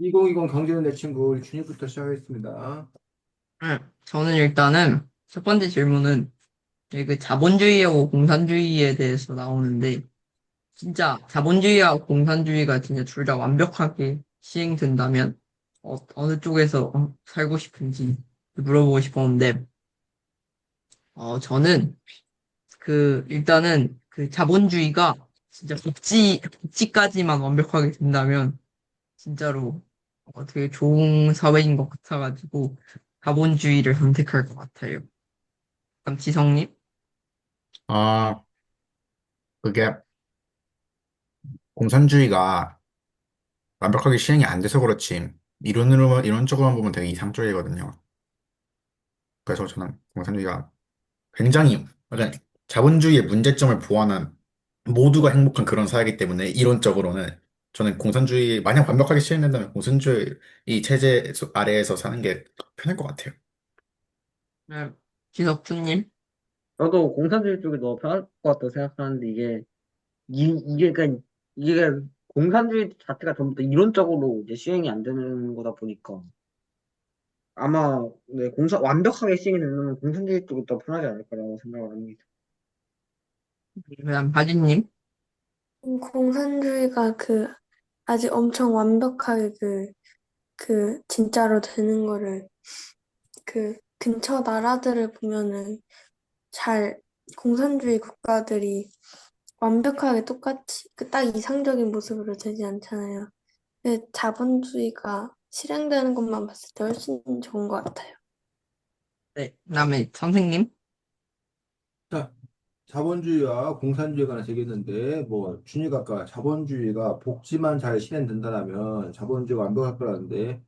2020 경제는 내 친구 우리 준이부터 시작하겠습니다. 저는 일단은 첫 번째 질문은 그 자본주의하고 공산주의에 대해서 나오는데 진짜 자본주의하고 공산주의가 진짜 둘 다 완벽하게 시행된다면 어느 쪽에서 살고 싶은지 물어보고 싶었는데 저는 일단은 그 자본주의가 진짜 복지까지만 완벽하게 된다면 진짜로 되게 좋은 사회인 것 같아가지고 자본주의를 선택할 것 같아요. 그럼 지성님? 아, 그게 공산주의가 완벽하게 시행이 안 돼서 그렇지. 이론적으로만 보면 되게 이상적이거든요. 그래서 저는 공산주의가 굉장히, 약간 자본주의의 문제점을 보완한 모두가 행복한 그런 사회이기 때문에 이론적으로는 저는 만약 완벽하게 시행된다면 공산주의 이 체제 아래에서 사는 게 편할 것 같아요. 네, 지석준님? 저도 공산주의 쪽이 더 편할 것 같다고 생각하는데 이게 공산주의 자체가 전부 다 이론적으로 이제 시행이 안 되는 거다 보니까 아마 네, 완벽하게 시행이 되면 공산주의 쪽이 더 편하지 않을까라고 생각을 합니다. 그다음 바지님? 공산주의가 아직 엄청 완벽하게 진짜로 되는 거를 근처 나라들을 보면은 잘 공산주의 국가들이 완벽하게 똑같이 딱 이상적인 모습으로 되지 않잖아요. 근데 자본주의가 실행되는 것만 봤을 때 훨씬 좋은 것 같아요. 네, 그다음에 선생님? 자, 자본주의와 공산주의가 하나 되겠는데, 뭐, 준이가 아까 자본주의가 복지만 잘 실현된다면 자본주의가 완벽할 거라는데,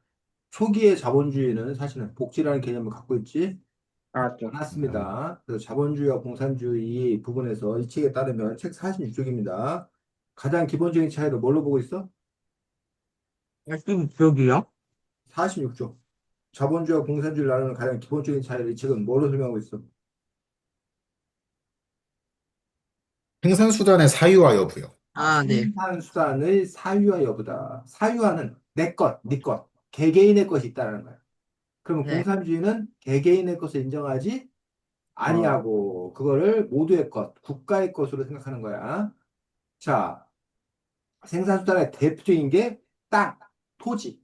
초기의 자본주의는 사실은 복지라는 개념을 갖고 있지 알았죠? 않았습니다. 그래서 자본주의와 공산주의 부분에서 이 책에 따르면 책 46쪽입니다. 가장 기본적인 차이를 뭘로 보고 있어? 말씀 기억이요? 46쪽. 자본주의와 공산주의를 나누는 가장 기본적인 차이를 이 책은 뭘로 설명하고 있어? 생산수단의 사유와 여부요. 아, 네. 생산수단의 사유와 여부다. 사유화는 내 것, 네 것, 개개인의 것이 있다는 거야. 그러면 네. 공산주의는 개개인의 것을 인정하지 어, 아니하고 그거를 모두의 것, 국가의 것으로 생각하는 거야. 자, 생산수단의 대표적인 게 땅, 토지.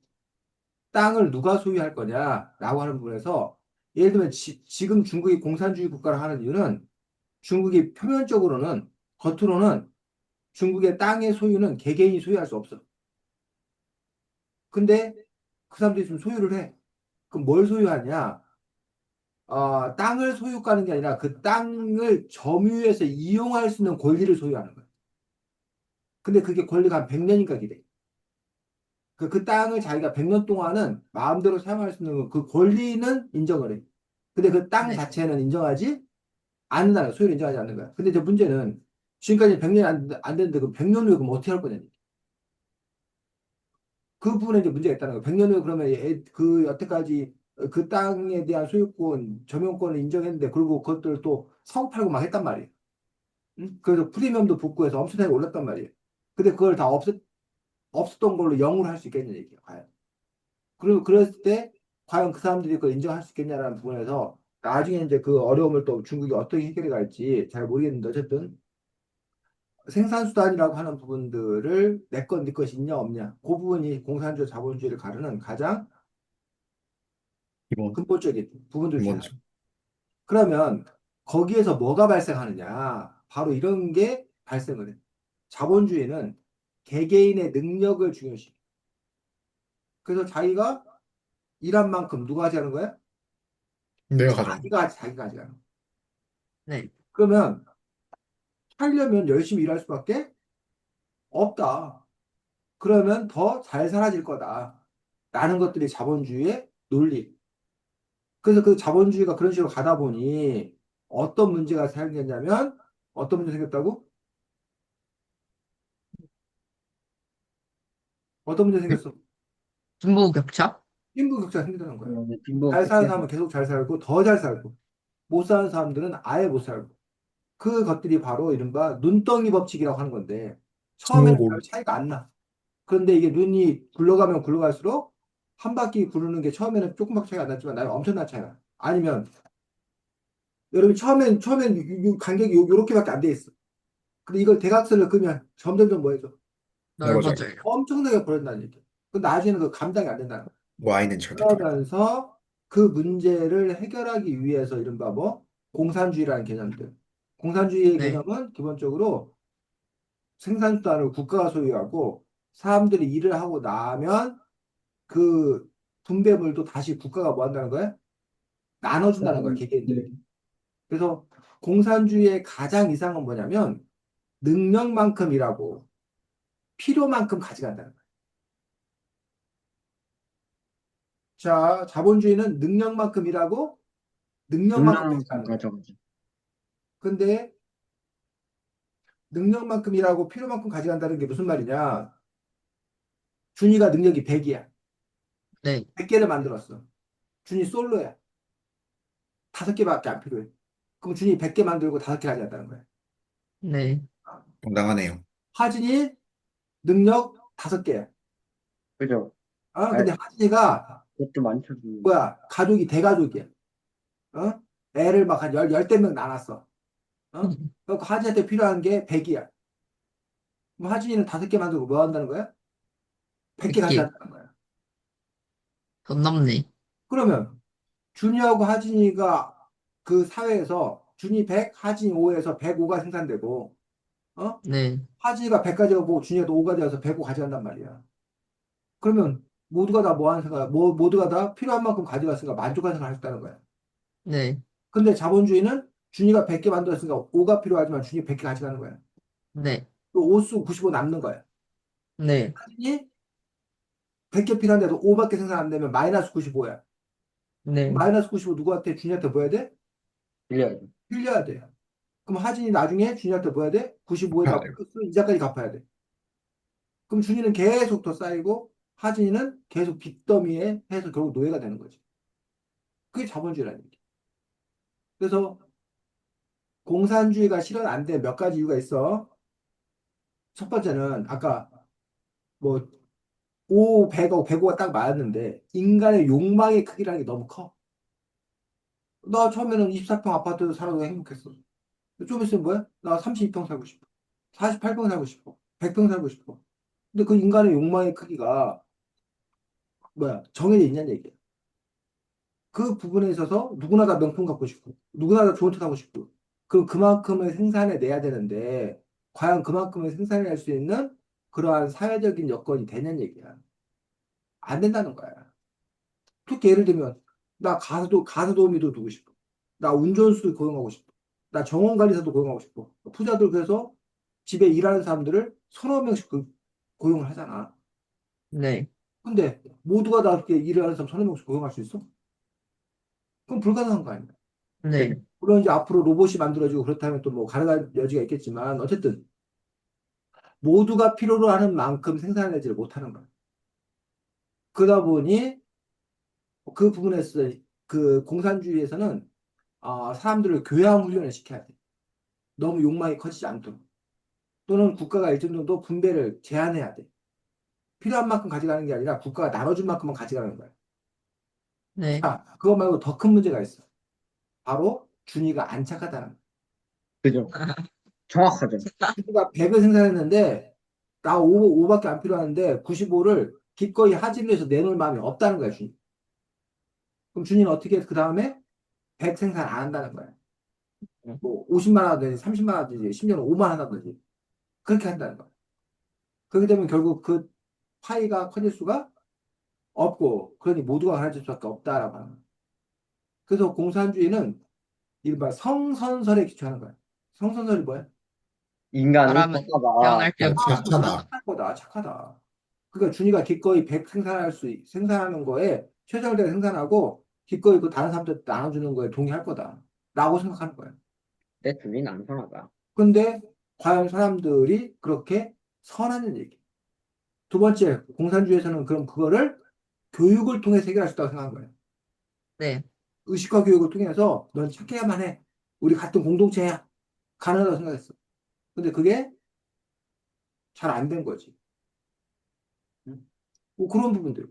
땅을 누가 소유할 거냐라고 하는 부분에서 예를 들면 지금 중국이 공산주의 국가를 하는 이유는 중국이 표면적으로는 겉으로는 중국의 땅의 소유는 개개인이 소유할 수 없어. 근데 그 사람들이 좀 소유를 해. 그럼 뭘 소유하냐? 땅을 소유하는 게 아니라 그 땅을 점유해서 이용할 수 있는 권리를 소유하는 거야. 근데 그게 권리가 한 100년인가 기대. 그 땅을 자기가 100년 동안은 마음대로 사용할 수 있는 그 권리는 인정을 해. 근데 그 땅 네. 자체는 인정하지 않는다는 거야. 소유를 인정하지 않는 거야. 근데 이제 문제는 지금까지 100년이 안 됐는데 그 100년 후에 그럼 어떻게 할 거냐. 그 부분에 이제 문제가 있다는 거예요. 100년 후에 그러면 그 여태까지 그 땅에 대한 소유권, 점용권을 인정했는데, 그리고 그것들을 또 사고 팔고 막 했단 말이에요. 응? 그래서 프리미엄도 붙고해서 엄청나게 올랐단 말이에요. 근데 그걸 다 없었던 걸로 영으로 할 수 있겠냐, 얘기예요, 과연. 그리고 그랬을 때, 과연 그 사람들이 그걸 인정할 수 있겠냐라는 부분에서, 나중에 이제 그 어려움을 또 중국이 어떻게 해결해 갈지 잘 모르겠는데, 어쨌든, 생산수단이라고 하는 부분들을 내 것, 네 것이 있냐, 없냐. 그 부분이 공산주의, 자본주의를 가르는 가장 기본, 근본적인 부분들 중에 하나. 기본적. 그러면 거기에서 뭐가 발생하느냐? 바로 이런 게 발생을 해. 자본주의는 개개인의 능력을 중요시. 그래서 자기가 일한 만큼 누가 하지 않은 거야? 내가 가져. 자기가 하지 않은 거야. 네. 그러면 하려면 열심히 일할 수밖에 없다. 그러면 더 잘 살아질 거다. 라는 것들이 자본주의의 논리. 그래서 그 자본주의가 그런 식으로 가다 보니 어떤 문제가 생겼냐면 어떤 문제 생겼다고? 어떤 문제 생겼어? 빈부격차? 빈부격차가 생긴다는 거야. 빈부가 잘 사는 격해서 사람은 계속 잘 살고 더 잘 살고 못 사는 사람들은 아예 못 살고 그것들이 바로 이른바 눈덩이 법칙이라고 하는 건데 처음에는 별 스노우볼. 차이가 안 나. 그런데 이게 눈이 굴러가면 굴러갈수록 한 바퀴 구르는 게 처음에는 조금밖에 차이가 안 났지만 나중에 엄청난 차이가 나. 아니면 여러분 처음엔 간격이 요렇게밖에 안 돼 있어. 근데 이걸 대각선을 그으면 점점점 뭐해져? 넓어져요. 넓어져요. 엄청나게 벌어진다는 얘기야. 그 나중에는 그 감당이 안 된다는 거야. Y는 절대 가. 그러면서 그 문제를 해결하기 위해서 이른바 뭐 공산주의라는 개념들. 공산주의의 네. 개념은 기본적으로 생산수단을 국가가 소유하고 사람들이 일을 하고 나면 그 분배물도 다시 국가가 뭐 한다는 거야? 나눠준다는 거야, 개개인들에게. 그래서 공산주의의 가장 이상은 뭐냐면 능력만큼 일하고 필요만큼 가져간다는 거야. 자, 자본주의는 능력만큼 일하고 능력만큼 능력만큼 가져가는 거야. 가져가죠. 근데 능력만큼 일하고 필요만큼 가져간다는 게 무슨 말이냐? 준이가 능력이 100이야. 네. 100개를 만들었어. 준이 솔로야. 5개밖에 안 필요해. 그럼 준이 100개 만들고 5개 가져간다는 거야. 네. 정당하네요. 하진이 능력 5개야. 그죠? 근데 하진이가 그것도 많죠. 좀. 뭐야? 가족이 대가족이야. 어? 애를 막 한 열대 명 낳았어. 그래서 하진이한테 필요한 게 100이야. 그럼 하진이는 5개 만들고 뭐 한다는 거야? 100개 100개. 가져간다는 거야. 돈 넘네. 그러면 준이하고 하진이가 그 사회에서 준이 100, 하진이 5에서 105가 생산되고, 네. 하진이가 100 가져가고 준이가 또 5 가져가서 105 가져간단 말이야. 그러면 모두가 다 뭐 하는 생각, 모두가 다 필요한 만큼 가져갔으니까 만족한 생각을 했다는 거야. 네. 근데 자본주의는 준이가 100개 만들었으니까 5가 필요하지만 준이 100개 가져가는 거야. 네. 또 5수 95 남는 거야. 네. 하진이 100개 필요한데도 5밖에 생산 안 되면 마이너스 95야. 네. 마이너스 95 누구한테? 준이한테 뭐 해야 돼? 빌려야죠. 빌려야 돼. 그럼 하진이 나중에 준이한테 뭐 해야 돼? 95에다 갚아야 플러스 이자까지 갚아야 돼. 그럼 준이는 계속 더 쌓이고 하진이는 계속 빚더미에 해서 결국 노예가 되는 거지. 그게 자본주의라는 얘기. 그래서 공산주의가 실현 안 된 몇 가지 이유가 있어. 첫 번째는 아까 뭐 5, 100억, 105가 딱 맞았는데 인간의 욕망의 크기라는 게 너무 커. 나 처음에는 24평 아파트 살아도 행복했어. 좀 있으면 뭐야? 나 32평 살고 싶어. 48평 살고 싶어. 100평 살고 싶어. 근데 그 인간의 욕망의 크기가 뭐야? 정해져 있냐는 얘기야. 그 부분에 있어서 누구나 다 명품 갖고 싶고, 누구나 다 좋은 차 사고 싶고, 그럼 그만큼을 생산해 내야 되는데, 과연 그만큼을 생산할 수 있는 그러한 사회적인 여건이 되는 얘기야. 안 된다는 거야. 특히 예를 들면, 나 가수 도우미도 두고 싶어. 나 운전수도 고용하고 싶어. 나 정원관리사도 고용하고 싶어. 부자들 그래서 집에 일하는 사람들을 서너 명씩 고용을 하잖아. 네. 근데 모두가 다 그렇게 일을 하는 사람 서너 명씩 고용할 수 있어? 그럼 불가능한 거 아니야. 네. 물론 이제 앞으로 로봇이 만들어지고 그렇다면 또 뭐 가능한 여지가 있겠지만 어쨌든 모두가 필요로 하는 만큼 생산하지를 못하는 거야. 그러다 보니 그 부분에서 그 공산주의에서는 사람들을 교양 훈련을 시켜야 돼. 너무 욕망이 커지지 않도록. 또는 국가가 일정 정도 분배를 제한해야 돼. 필요한 만큼 가져가는 게 아니라 국가가 나눠준 만큼만 가져가는 거야. 네. 자, 그거 말고 더 큰 문제가 있어. 바로 준이가 안 착하다는 거야. 그죠? 정확하죠. 준이가 100을 생산했는데 나 5밖에 안 필요한데 95를 기꺼이 하진을 해서 내놓을 마음이 없다는 거야, 준이. 그럼 준이는 어떻게 해서 그 다음에 100 생산 안 한다는 거야. 뭐 50만 원 하든지 30만 원 하든지 10년은 5만 원 하든지 그렇게 한다는 거야. 그렇게 되면 결국 그 파이가 커질 수가 없고 그러니 모두가 가라질 수밖에 없다라고 하는 거야. 그래서 공산주의는 이른바 성선설에 기초하는 거야. 성선설이 뭐야? 인간은 사람은 착하다. 태어날 아, 때부터 착하다. 착한 거다, 착하다. 그러니까 준이가 기꺼이 100 생산하는 거에 최선을 다해 생산하고 기꺼이 그 다른 사람들 나눠주는 거에 동의할 거다. 라고 생각하는 거야. 내 주인 안 편하다. 근데 과연 사람들이 그렇게 선하는 얘기. 두 번째, 공산주의에서는 그럼 그거를 교육을 통해 해결할 수 있다고 생각한 거예요. 네. 의식화 교육을 통해서 넌 착해야만 해. 우리 같은 공동체야. 가능하다고 생각했어. 근데 그게 잘 안 된 거지. 뭐 그런 부분들.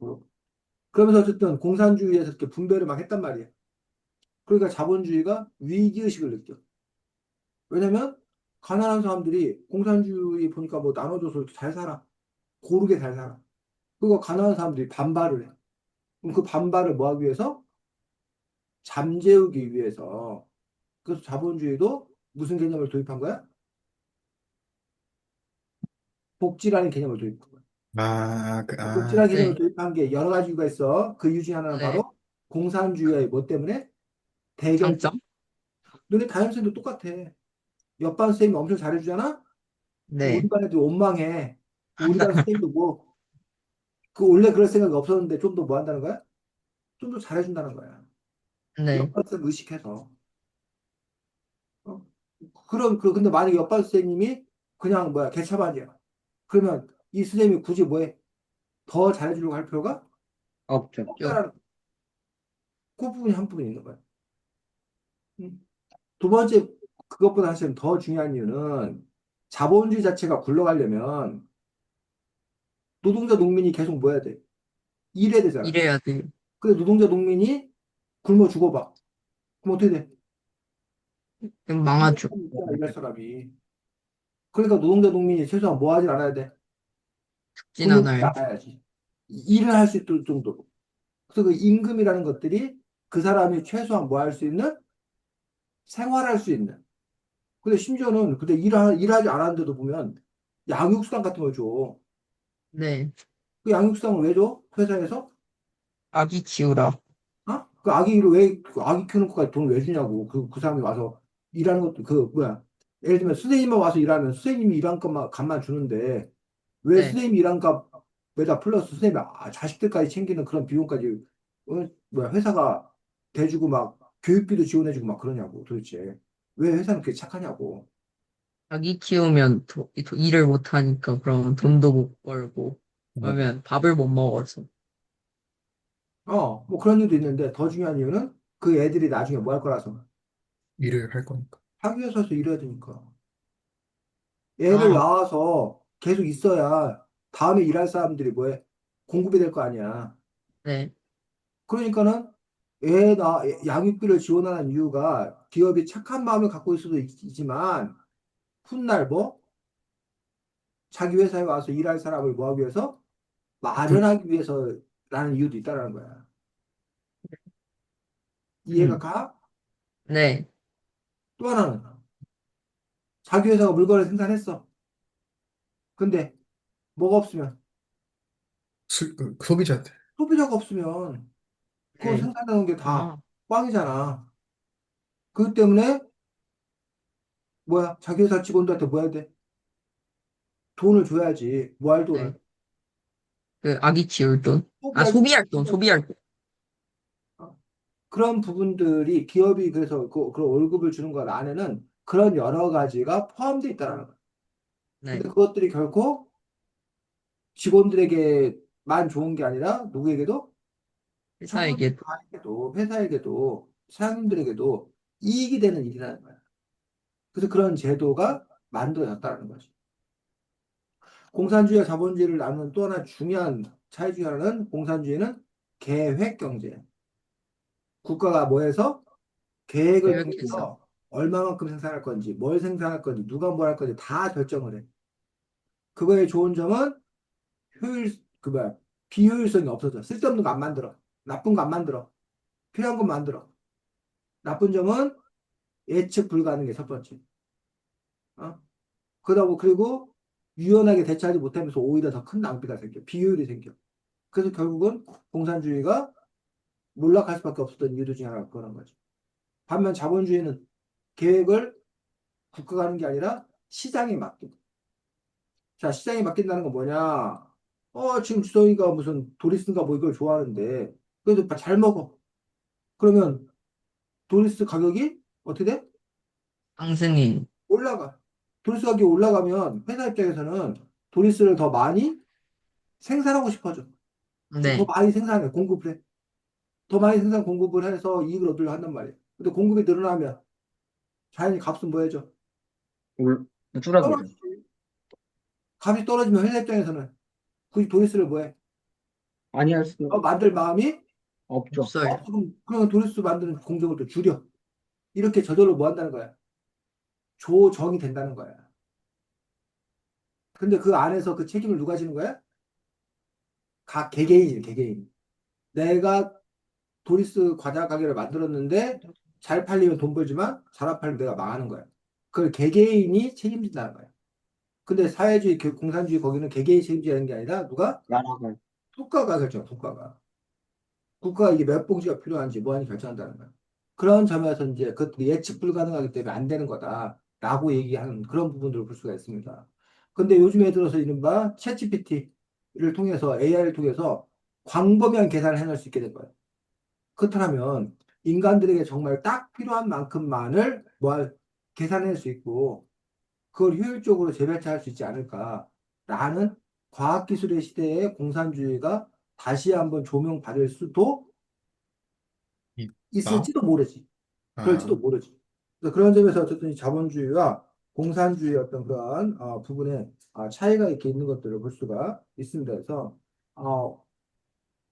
그러면서 어쨌든 공산주의에서 이렇게 분배를 막 했단 말이에요. 그러니까 자본주의가 위기의식을 느껴. 왜냐면 가난한 사람들이 공산주의 보니까 뭐 나눠줘서 이렇게 잘 살아. 고르게 잘 살아. 그거 가난한 사람들이 반발을 해. 그럼 그 반발을 뭐 하기 위해서? 잠재우기 위해서. 그래서 자본주의도 무슨 개념을 도입한 거야? 복지라는 개념을 도입한 거야. 복지라는 개념을 네, 도입한 게 여러 가지 이유가 있어. 그 이유 중에 하나는 네. 바로 공산주의의 뭐 때문에? 대결점. 장점? 너네 담임선생도 똑같아. 옆반 선생님이 엄청 잘해주잖아? 우리 네, 반 애들 원망해. 우리 반 선생님도 뭐, 원래 그럴 생각이 없었는데 좀 더 뭐 한다는 거야? 좀 더 잘해준다는 거야. 네. 옆반 선생님 의식해서. 어? 근데 만약에 옆반 선생님이 그냥 뭐야, 개차반이야. 그러면 이 선생님이 굳이 뭐해? 더 잘해주려고 할 필요가 없죠. 쭉. 없다라는 그 부분이 한 부분이 있는 거야. 음. 두 번째, 그것보다 사실 더 중요한 이유는 자본주의 자체가 굴러가려면 노동자 농민이 계속 뭐 해야 돼? 일해야 되잖아. 이래야 돼. 근데 노동자 농민이 굶어 죽어봐. 그럼 어떻게 돼? 그럼 일할 망하죠. 사람이 있잖아, 일할 사람이. 그러니까 노동자 농민이 최소한 뭐 하진 않아야 돼? 죽진 굶어 죽지 않아요. 않아야지. 일을 할 수 있을 정도로. 그래서 그 임금이라는 것들이 그 사람이 최소한 뭐 할 수 있는? 생활할 수 있는. 근데 심지어는 근데 일하지 않았는데도 보면 양육수당 같은 걸 줘. 네. 그 양육수당을 왜 줘? 회사에서? 아기 키우라. 어? 그 아기를 왜, 그 아기 키우는 것까지 돈을 왜 주냐고. 그 사람이 와서 일하는 것도, 뭐야. 예를 들면 선생님만 와서 일하면 선생님이 일한 것만, 값만 주는데 왜 네. 선생님이 일한 값에다 플러스 선생님이 자식들까지 챙기는 그런 비용까지, 뭐야, 회사가 대주고 막 교육비도 지원해주고 막 그러냐고 도대체. 왜 회사는 그렇게 착하냐고. 아기 키우면 일을 못 하니까 그럼 돈도 못 벌고 그러면 밥을 못 먹어서. 뭐 그런 일도 있는데 더 중요한 이유는 그 애들이 나중에 뭐 할 거라서. 일을 할 거니까. 하기 위해서 일해야 되니까. 애를 아, 낳아서 계속 있어야 다음에 일할 사람들이 뭐해? 공급이 될 거 아니야. 네. 그러니까는 양육비를 지원하는 이유가 기업이 착한 마음을 갖고 있을 수도 있지만 훗날 뭐 자기 회사에 와서 일할 사람을 뭐 하기 위해서 그, 마련하기 위해서라는 이유도 있다라는 거야. 이해가 음. 가? 네. 또 하나는 자기 회사가 물건을 생산했어. 근데 뭐가 없으면 소비자들. 소비자가 없으면 그거 네. 생산하는 게 다 아, 꽝이잖아. 그렇기 때문에 뭐야 자기 회사 직원들한테 뭐 해야 돼? 돈을 줘야지. 뭐 할 네. 돈을? 그 아기 키울 돈. 아, 소비할 소비할 돈, 돈. 소비할 돈. 그런 부분들이 기업이 그래서 그런 월급을 주는 것 안에는 그런 여러 가지가 포함되어 있다는 거예요. 네. 근데 그것들이 결코 직원들에게만 좋은 게 아니라 누구에게도 회사에게 청소년에게도 회사에게도 사장님들에게도 이익이 되는 일이라는 거예요. 그래서 그런 제도가 만들어졌다는 거죠. 공산주의와 자본주의를 나누는 또 하나 중요한 차이 중에 하나는 공산주의는 계획 경제. 국가가 뭐 해서 계획을 계획해서. 통해서 얼마만큼 생산할 건지, 뭘 생산할 건지, 누가 뭘 할 건지 다 결정을 해. 그거의 좋은 점은 뭐야, 비효율성이 없어져. 쓸데없는 거 안 만들어. 나쁜 거 안 만들어. 필요한 거 만들어. 나쁜 점은 예측 불가능한 게 첫 번째. 어? 그리고 유연하게 대처하지 못하면서 오히려 더 큰 낭비가 생겨. 비효율이 생겨. 그래서 결국은 공산주의가 몰락할 수밖에 없었던 이유도 중에 하나가 그런 거죠. 반면 자본주의는 계획을 국가가 하는 게 아니라 시장에 맡기고. 자, 시장에 맡긴다는 건 뭐냐? 지금 주성이가 무슨 도리스인가 뭐 이걸 좋아하는데, 그래도 잘 먹어. 그러면 도리스 가격이 어떻게 돼? 상승이. 올라가. 도리스 가격이 올라가면 회사 입장에서는 도리스를 더 많이 생산하고 싶어져. 더 네. 많이 생산해, 공급을 해. 더 많이 공급을 해서 이익을 얻으려 한단 말이야. 근데 공급이 늘어나면 자연히 값은 뭐 해줘? 올, 줄어들죠. 떨어지지. 값이 떨어지면 회사 입장에서는 그 도리스를 뭐해? 많이 할 수는 만들 마음이 없죠. 없어요. 그러면 도리스 만드는 공정을 또 줄여. 이렇게 저절로 뭐 한다는 거야? 조정이 된다는 거야. 근데 그 안에서 그 책임을 누가 지는 거야? 각 개개인이, 개개인. 내가 도리스 과자 가게를 만들었는데 잘 팔리면 돈 벌지만 잘 안 팔리면 내가 망하는 거야. 그걸 개개인이 책임진다는 거야. 근데 사회주의, 공산주의 거기는 개개인이 책임지는 게 아니라 누가? 나라가 국가가 결정, 국가가. 국가가 이게 몇 봉지가 필요한지 뭐 하는지 결정한다는 거야. 그런 점에서 이제 그 예측 불가능하기 때문에 안 되는 거다라고 얘기하는 그런 부분들을 볼 수가 있습니다. 근데 요즘에 들어서 이른바 챗GPT를 통해서 AI를 통해서 광범위한 계산을 해낼 수 있게 된 거예요. 그렇다면 인간들에게 정말 딱 필요한 만큼만을 계산할 수 있고 그걸 효율적으로 재배치할 수 있지 않을까라는 과학기술의 시대에 공산주의가 다시 한번 조명받을 수도 나? 있을지도 모르지. 그럴지도 아, 모르지. 그래서 그런 점에서 어쨌든 이 자본주의와 공산주의의 어떤 그런 부분에 차이가 이렇게 있는 것들을 볼 수가 있습니다. 그래서 어,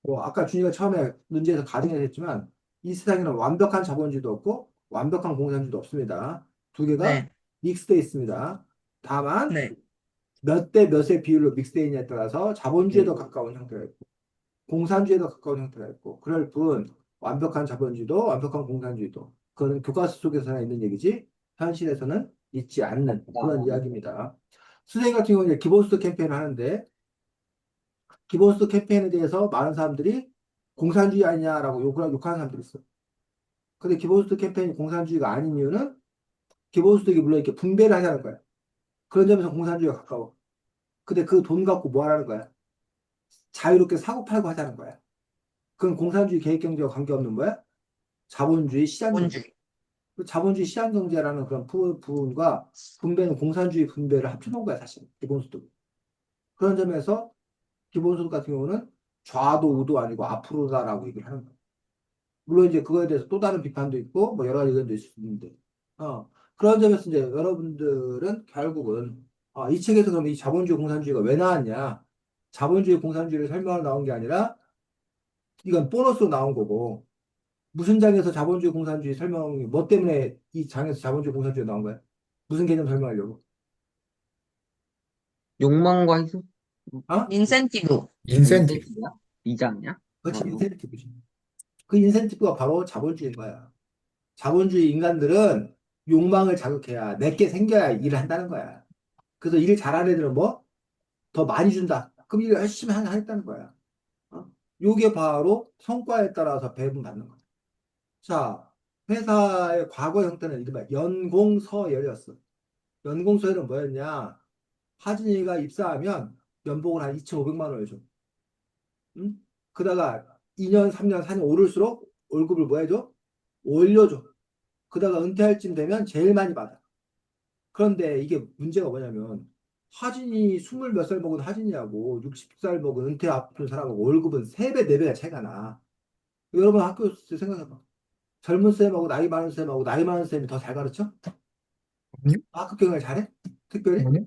뭐 아까 준이가 처음에 문제에서 가정에서 했지만 이 세상에는 완벽한 자본주의도 없고 완벽한 공산주의도 없습니다. 두 개가 네, 믹스되어 있습니다. 다만 네. 몇 대 몇의 비율로 믹스되어 있냐에 따라서 자본주의에 더 네. 가까운 형태가 있고 공산주의에 더 가까운 형태가 있고 그럴 뿐 완벽한 자본주의도 완벽한 공산주의도 그거는 교과서 속에서나 있는 얘기지 현실에서는 있지 않는 없다. 그런 이야기입니다. 수생 같은 경우는 이제 기본소득 캠페인을 하는데 기본소득 캠페인에 대해서 많은 사람들이 공산주의 아니냐라고 욕하는 사람들이 있어. 근데 기본소득 캠페인이 공산주의가 아닌 이유는 기본소득이 물론 이렇게 분배를 하자는 거야. 그런 점에서 공산주의가 가까워. 근데 그 돈 갖고 뭐 하라는 거야? 자유롭게 사고 팔고 하자는 거야. 그건 공산주의 계획경제와 관계없는 거야? 자본주의 시장경제. 본주의. 그 자본주의 시장경제라는 그런 부분과 분배는 공산주의 분배를 합쳐놓은 거야, 사실. 기본소득. 그런 점에서 기본소득 같은 경우는 좌도 우도 아니고 앞으로다라고 얘기를 하는 거야. 물론 이제 그거에 대해서 또 다른 비판도 있고, 뭐 여러 가지 의견도 있을 수 있는데, 그런 점에서 이제 여러분들은 결국은, 이 책에서 그럼 이 자본주의 공산주의가 왜 나왔냐? 자본주의 공산주의를 설명하러 나온 게 아니라, 이건 보너스로 나온 거고, 무슨 장에서 자본주의 공산주의 설명이, 뭐 때문에 이 장에서 자본주의 공산주의 나온 거야? 무슨 개념 설명하려고? 욕망과 희소 어? 인센티브. 인센티브. 인센티브야? 이자냐? 그렇지, 인센티브지. 그 인센티브가 바로 자본주의인 거야. 자본주의 인간들은 욕망을 자극해야 내게 생겨야 일을 한다는 거야. 그래서 일 잘하는 애들은 뭐? 더 많이 준다. 그럼 일 열심히 하겠다는 거야. 어? 요게 바로 성과에 따라서 배분받는 거야. 자, 회사의 과거 형태는 이른바 연공서열이었어. 연공서열은 뭐였냐? 하진이가 입사하면 연봉을 한 2,500만 원을 줘. 응? 그다가 2년, 3년, 4년 오를수록 월급을 뭐 해줘? 올려줘. 그다가 은퇴할 쯤 되면 제일 많이 받아. 그런데 이게 문제가 뭐냐면 하진이 20 몇 살 먹은 하진이하고 60살 먹은 은퇴 앞둔 사람하고 월급은 3배, 4배가 차이가 나. 여러분 학교 생각해봐. 젊은 쌤하고 나이 많은 쌤하고 나이 많은 쌤이 더 잘 가르쳐? 아니요? 학급 경영을 잘해? 특별히? 아니요?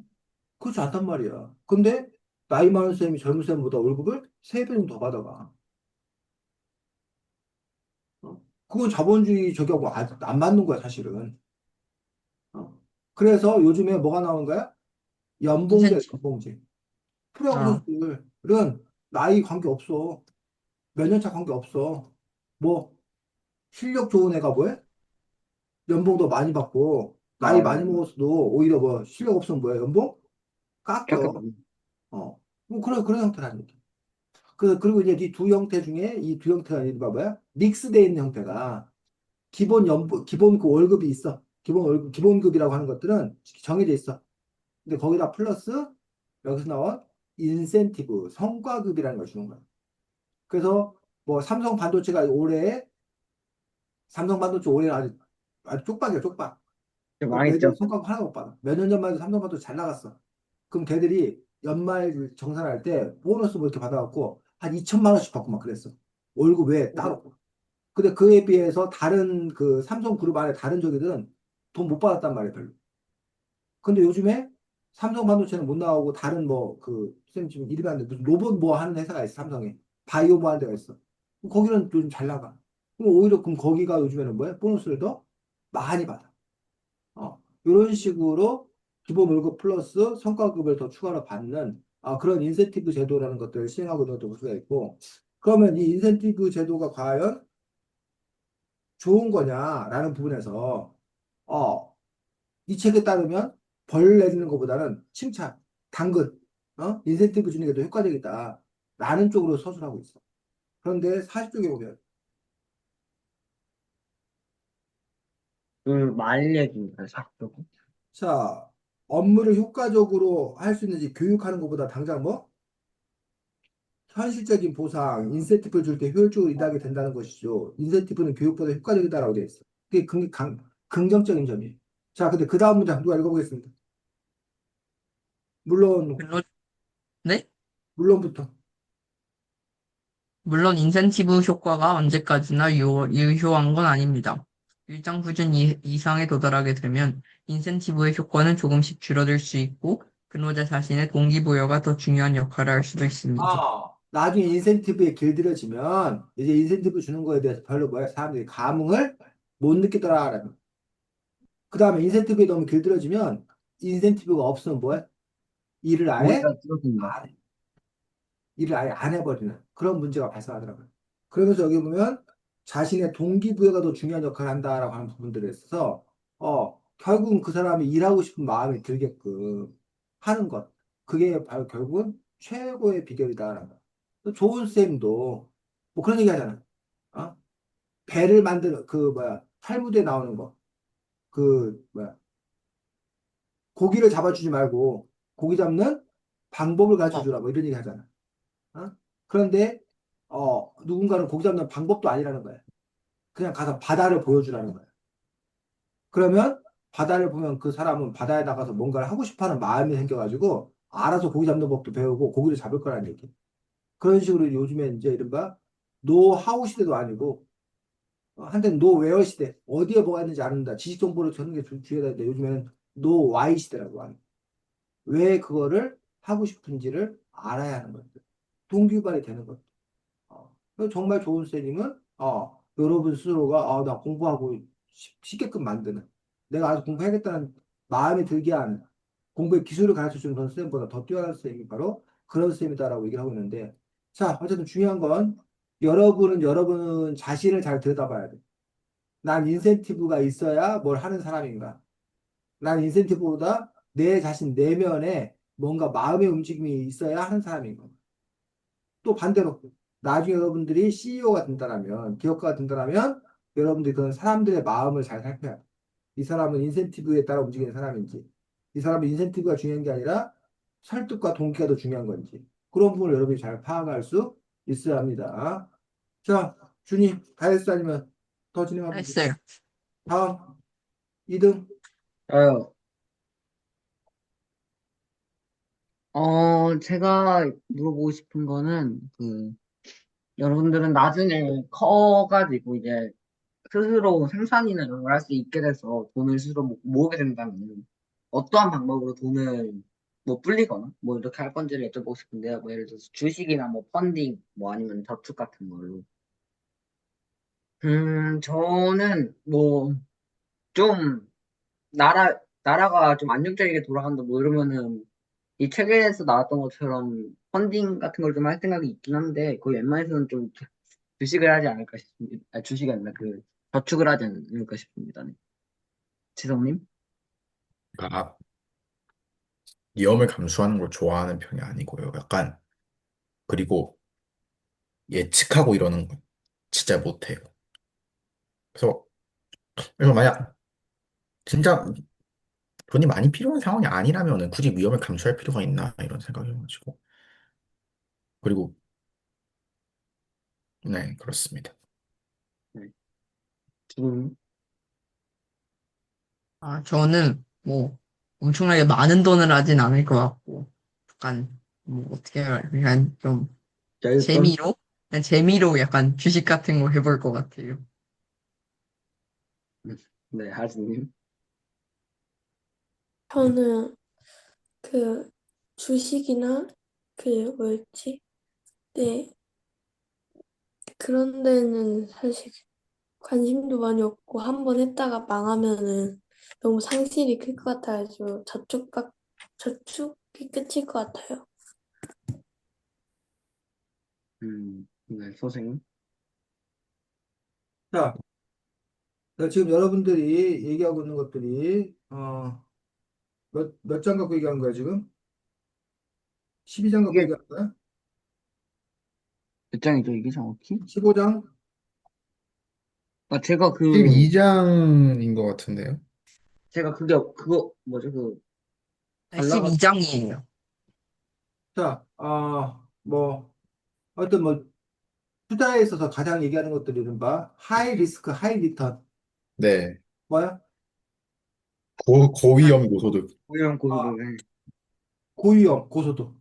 그렇지 않단 말이야. 근데 나이 많은 쌤이 젊은 쌤보다 월급을 3배 정도 더 받아가. 그건 자본주의 저기하고 안 맞는 거야, 사실은. 어. 그래서 요즘에 뭐가 나온 거야? 연봉제, 인센티브. 연봉제. 프로야구 아, 선수들은 나이 관계 없어. 몇 년 차 관계 없어. 뭐, 실력 좋은 애가 뭐해? 연봉 더 많이 받고, 나이 많이 먹었어도 오히려 뭐, 실력 없으면 뭐야? 연봉? 깎여. 깎였다. 뭐, 그런 형태라는 얘기. 그리고 이제 이 두 형태 중에 이 두 형태가 이른바 뭐야? 믹스되어 있는 형태가 기본 연봉, 기본 그 월급이 있어. 기본 월급, 기본급이라고 하는 것들은 정해져 있어. 근데 거기다 플러스 여기서 나온 인센티브, 성과급이라는 걸 주는 거야. 그래서 뭐 삼성 반도체 올해 아주 쪽박이야, 쪽박. 애들 망했죠. 성과급 하나도 못 받아. 몇 년 전만 해도 삼성 반도체 잘 나갔어. 그럼 걔들이 연말 정산할 때 보너스 뭐 이렇게 받아갖고 한 2천만 원씩 받고 막 그랬어. 월급 외에 따로. 근데 그에 비해서 다른 그 삼성 그룹 안에 다른 저기들은 돈 못 받았단 말이야, 별로. 근데 요즘에 삼성 반도체는 못 나오고 다른 뭐 그 선생님 지금 이름이 안 돼. 무슨 로봇 뭐 하는 회사가 있어 삼성에. 바이오 뭐 하는 데가 있어. 거기는 요즘 잘 나가. 그럼 오히려 그럼 거기가 요즘에는 뭐야? 보너스를 더 많이 받아. 이런 식으로 기본 월급 플러스 성과급을 더 추가로 받는 그런 인센티브 제도라는 것들을 시행하고 있는 것도 볼 수가 있고, 그러면 이 인센티브 제도가 과연 좋은 거냐라는 부분에서 이 책에 따르면 벌 내리는 것보다는 칭찬, 당근, 인센티브 주는 게 더 효과적이다라는 쪽으로 서술하고 있어. 그런데 40쪽에 보면 그 말 얘기인가요, 사실적으로? 자, 업무를 효과적으로 할 수 있는지 교육하는 것보다 당장 뭐 현실적인 보상, 인센티브를 줄 때 효율적으로 일하게 된다는 것이죠. 인센티브는 교육보다 효과적이다라고 되어 있어. 그게 긍정적인 점이에요. 자, 근데 그 다음 문장 누가 읽어보겠습니다. 물론, 근로, 네? 물론부터. 물론 인센티브 효과가 언제까지나 유효한 건 아닙니다. 일정 수준 이상에 도달하게 되면 인센티브의 효과는 조금씩 줄어들 수 있고 근로자 자신의 동기부여가 더 중요한 역할을 할 수도 있습니다. 나중에 인센티브에 길들여지면 이제 인센티브 주는 거에 대해서 별로 뭐야 사람들이 감흥을 못 느끼더라라는. 그 다음에 인센티브에 너무 길들여지면 인센티브가 없으면 뭐야? 일을 아예 오히려 줄어든다. 안 해. 일을 아예 안 해버리는 그런 문제가 발생하더라고요. 그러면서 여기 보면 자신의 동기부여가 더 중요한 역할을 한다라고 하는 부분들에 있어서 결국은 그 사람이 일하고 싶은 마음이 들게끔 하는 것. 그게 바로 결국은 최고의 비결이다라는 거. 또 좋은 쌤도 뭐 그런 얘기 하잖아. 어? 배를 만드는 그 뭐야 탈무드에 나오는 거. 그 뭐야 고기를 잡아주지 말고 고기 잡는 방법을 가르쳐 주라 뭐 이런 얘기 하잖아. 어? 그런데 누군가는 고기 잡는 방법도 아니라는 거야. 그냥 가서 바다를 보여주라는 거야. 그러면 바다를 보면 그 사람은 바다에 나가서 뭔가를 하고 싶어하는 마음이 생겨가지고 알아서 고기 잡는 법도 배우고 고기를 잡을 거라는 얘기. 그런 식으로 요즘에 이제 이른바 노하우 시대도 아니고 한때는 노웨어 시대 어디에 뭐가 있는지 아는다. 지식 정보를 주는 게 중요하다는데 요즘에는 노와이 시대라고 하는. 왜 그거를 하고 싶은지를 알아야 하는 것들. 동기유발이 되는 것. 정말 좋은 쌤님은 여러분 스스로가 나 공부하고 싶게끔 만드는 내가 아주 공부해야겠다는 마음이 들게 하는 공부의 기술을 가르쳐주는 그런 쌤보다 더 뛰어난 쌤이 바로 그런 쌤이다라고 얘기를 하고 있는데 자 어쨌든 중요한 건 여러분은 여러분 자신을 잘 들여다봐야 돼. 난 인센티브가 있어야 뭘 하는 사람인가? 난 인센티브보다 내 자신 내면에 뭔가 마음의 움직임이 있어야 하는 사람인가? 또 반대로 나중에 여러분들이 CEO가 된다면 기업가가 된다면 여러분들이 그런 사람들의 마음을 잘 살펴야 돼. 이 사람은 인센티브에 따라 움직이는 사람인지 이 사람은 인센티브가 중요한 게 아니라 설득과 동기가 더 중요한 건지 그런 부분을 여러분이 잘 파악할 수 있어야 합니다. 자, 준이 다 했어 아니면 더 진행하면 돼. 했어요. 다음 2등 어, 제가 물어보고 싶은 거는, 여러분들은 나중에 커가지고 이제 스스로 생산이나 이런 걸 할 수 있게 돼서 돈을 스스로 모으게 된다면, 어떠한 방법으로 돈을 뭐 불리거나, 뭐 이렇게 할 건지를 여쭤보고 싶은데요. 뭐 예를 들어서 주식이나 뭐 펀딩, 뭐 아니면 저축 같은 걸로. 저는 뭐, 좀, 나라가 좀 안정적이게 돌아간다, 뭐 이러면은, 이 책에서 나왔던 것처럼 펀딩 같은 걸 좀 할 생각이 있긴 한데, 거의 웬만해서는 좀 주식을 하지 않을까 싶습니다. 아, 주식이 아니라 저축을 하지 않을까 싶습니다. 네. 지성님? 그러니까 위험을 감수하는 걸 좋아하는 편이 아니고요. 약간 그리고 예측하고 이러는 거 진짜 못해요. 그래서 만약 진짜 돈이 많이 필요한 상황이 아니라면은 굳이 위험을 감수할 필요가 있나 이런 생각이어가지고 그리고 네 그렇습니다. 네. 지금, 저는 뭐 엄청나게 많은 돈을 하진 않을 것 같고 약간 뭐 어떻게 해야 그냥 좀 여윳돈? 재미로 그냥 재미로 약간 주식 같은 거 해볼 것 같아요. 네, 하즈님. 저는 그 주식이나 그 뭐였지? 네, 그런 데는 사실 관심도 많이 없고 한 번 했다가 망하면은 너무 상실이 클 것 같아가지고 저축이 끝일 것 같아요. 네, 선생님. 자, 지금 여러분들이 얘기하고 있는 것들이, 몇 장 갖고 얘기하는 거야, 지금? 12장 갖고 이게 얘기하는 거야? 몇 장이죠, 이게 정확히? 15장? 아, 제가 12장인 것 같은데요? 그거, 뭐죠, 달라가, 12장이에요. 자, 어떤 투자에 있어서 가장 얘기하는 것들이 이른바 하이 리스크, 하이 리턴. 네. 뭐야? 고위험 고소득. 고용 아, 고소득. 고위험, 고소득.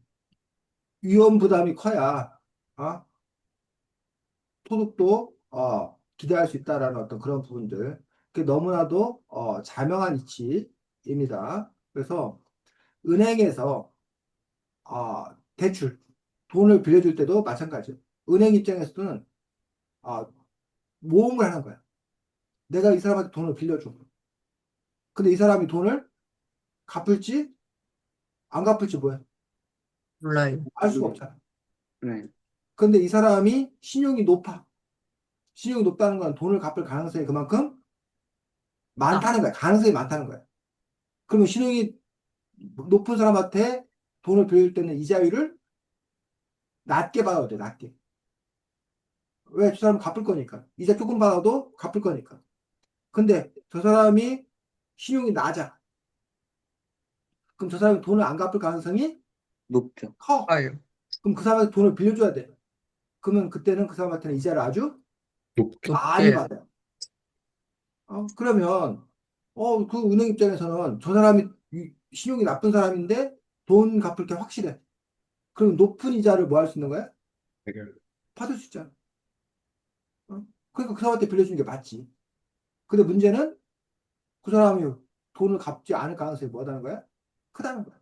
위험 부담이 커야, 어? 소득도, 기대할 수 있다라는 어떤 그런 부분들. 그게 너무나도, 자명한 이치입니다. 그래서 은행에서, 대출, 돈을 빌려줄 때도 마찬가지예요. 은행 입장에서는, 아, 모험을 하는 거야. 내가 이 사람한테 돈을 빌려줘. 근데 이 사람이 돈을 갚을지 안 갚을지 뭐야? 몰라요. 알 수가 없잖아. 네. 근데 이 사람이 신용이 높아. 신용이 높다는 건 돈을 갚을 가능성이 그만큼 많다는 거야. 가능성이 많다는 거야. 그러면 신용이 높은 사람한테 돈을 빌릴 때는 이자율을 낮게 받아야 돼, 낮게. 왜? 저 사람은 갚을 거니까. 이자 조금 받아도 갚을 거니까. 근데 저 사람이 신용이 낮아. 그럼 저 사람이 돈을 안 갚을 가능성이 높죠. 커. 아유. 그럼 그 사람한테 돈을 빌려줘야 돼. 그러면 그때는 그 사람한테는 이자를 아주 높게. 많이 높게. 받아요. 그러면, 그 은행 입장에서는 저 사람이 신용이 나쁜 사람인데 돈 갚을 게 확실해. 그럼 높은 이자를 뭐 할 수 있는 거야? 받을 수 있잖아. 그러니까 그 사람한테 빌려주는 게 맞지. 근데 문제는 그 사람이 돈을 갚지 않을 가능성이 뭐하다는 거야? 크다는 거야.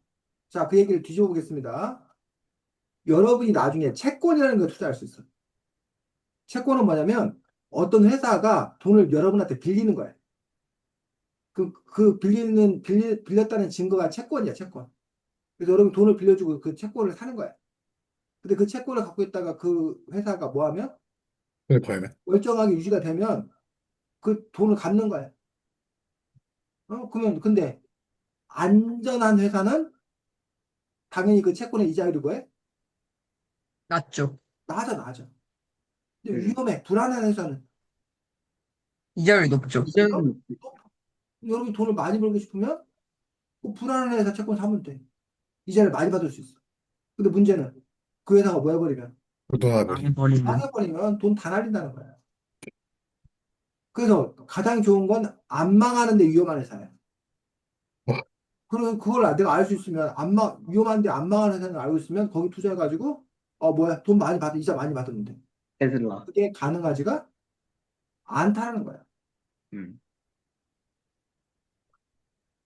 자, 그 얘기를 뒤집어 보겠습니다. 여러분이 나중에 채권이라는 걸 투자할 수 있어. 채권은 뭐냐면 어떤 회사가 돈을 여러분한테 빌리는 거야. 빌렸다는 증거가 채권이야, 채권. 그래서 여러분 돈을 빌려주고 그 채권을 사는 거야. 근데 그 채권을 갖고 있다가 그 회사가 뭐 하면 돈을 벌면. 멀쩡하게 유지가 되면 그 돈을 갚는 거야. 그러면 근데 안전한 회사는 당연히 그 채권의 이자율이 뭐해? 낮죠. 낮아, 낮아. 근데 음. 위험해. 불안한 회사는 이자율이 높죠. 이자는 여러분이 돈을 많이 벌고 싶으면 그 불안한 회사 채권 사면 돼. 이자를 많이 받을 수 있어. 근데 문제는 그 회사가 뭐 해버리면 돈 하나 버리. 망해버리면. 망해버리면 돈 다 날린다는 거야. 그래서 가장 좋은 건 안 망하는데 위험한 회사야. 와, 그리고 그걸 내가 알 수 있으면 위험한데 안 망하는 회사를 알고 있으면 거기 투자해가지고 뭐야 돈 많이 받아 이자 많이 받았는데 테슬라. 그게 가능하지가 않다는 거야. 음.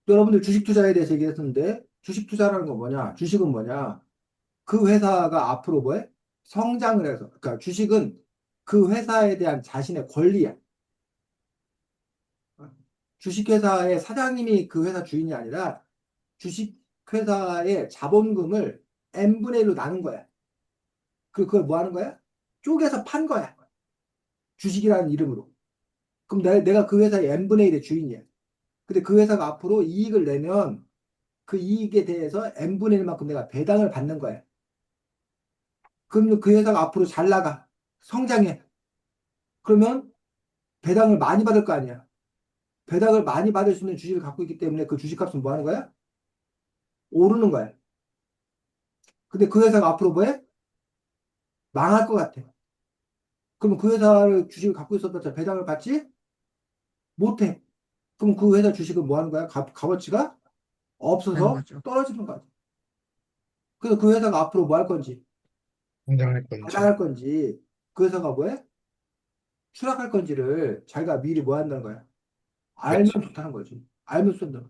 여러분들 주식 투자에 대해서 얘기했었는데 주식 투자라는 건 뭐냐? 주식은 뭐냐? 그 회사가 앞으로 뭐해? 성장을 해서 그러니까 주식은 그 회사에 대한 자신의 권리야. 주식회사의 사장님이 그 회사 주인이 아니라 주식회사의 자본금을 n분의 1로 나눈 거야. 그걸 뭐 하는 거야? 쪼개서 판 거야. 주식이라는 이름으로. 그럼 내가 그 회사의 n분의 1의 주인이야. 근데 그 회사가 앞으로 이익을 내면 그 이익에 대해서 n분의 1만큼 내가 배당을 받는 거야. 그럼 그 회사가 앞으로 잘 나가. 성장해. 그러면 배당을 많이 받을 거 아니야. 배당을 많이 받을 수 있는 주식을 갖고 있기 때문에 그 주식값은 뭐 하는 거야? 오르는 거야. 근데 그 회사가 앞으로 뭐해? 망할 것 같아. 그럼 그 회사를 주식을 갖고 있었다 배당을 받지 못해. 그럼 그 회사 주식은 뭐 하는 거야? 값어치가 하는 없어서 거죠. 떨어지는 거지. 그래서 그 회사가 앞으로 뭐 할 건지, 성장할 건지. 하락할 건지, 그 회사가 뭐해? 추락할 건지를 자기가 미리 뭐 한다는 거야? 알면 그렇지. 좋다는 거지. 알면 쏜다.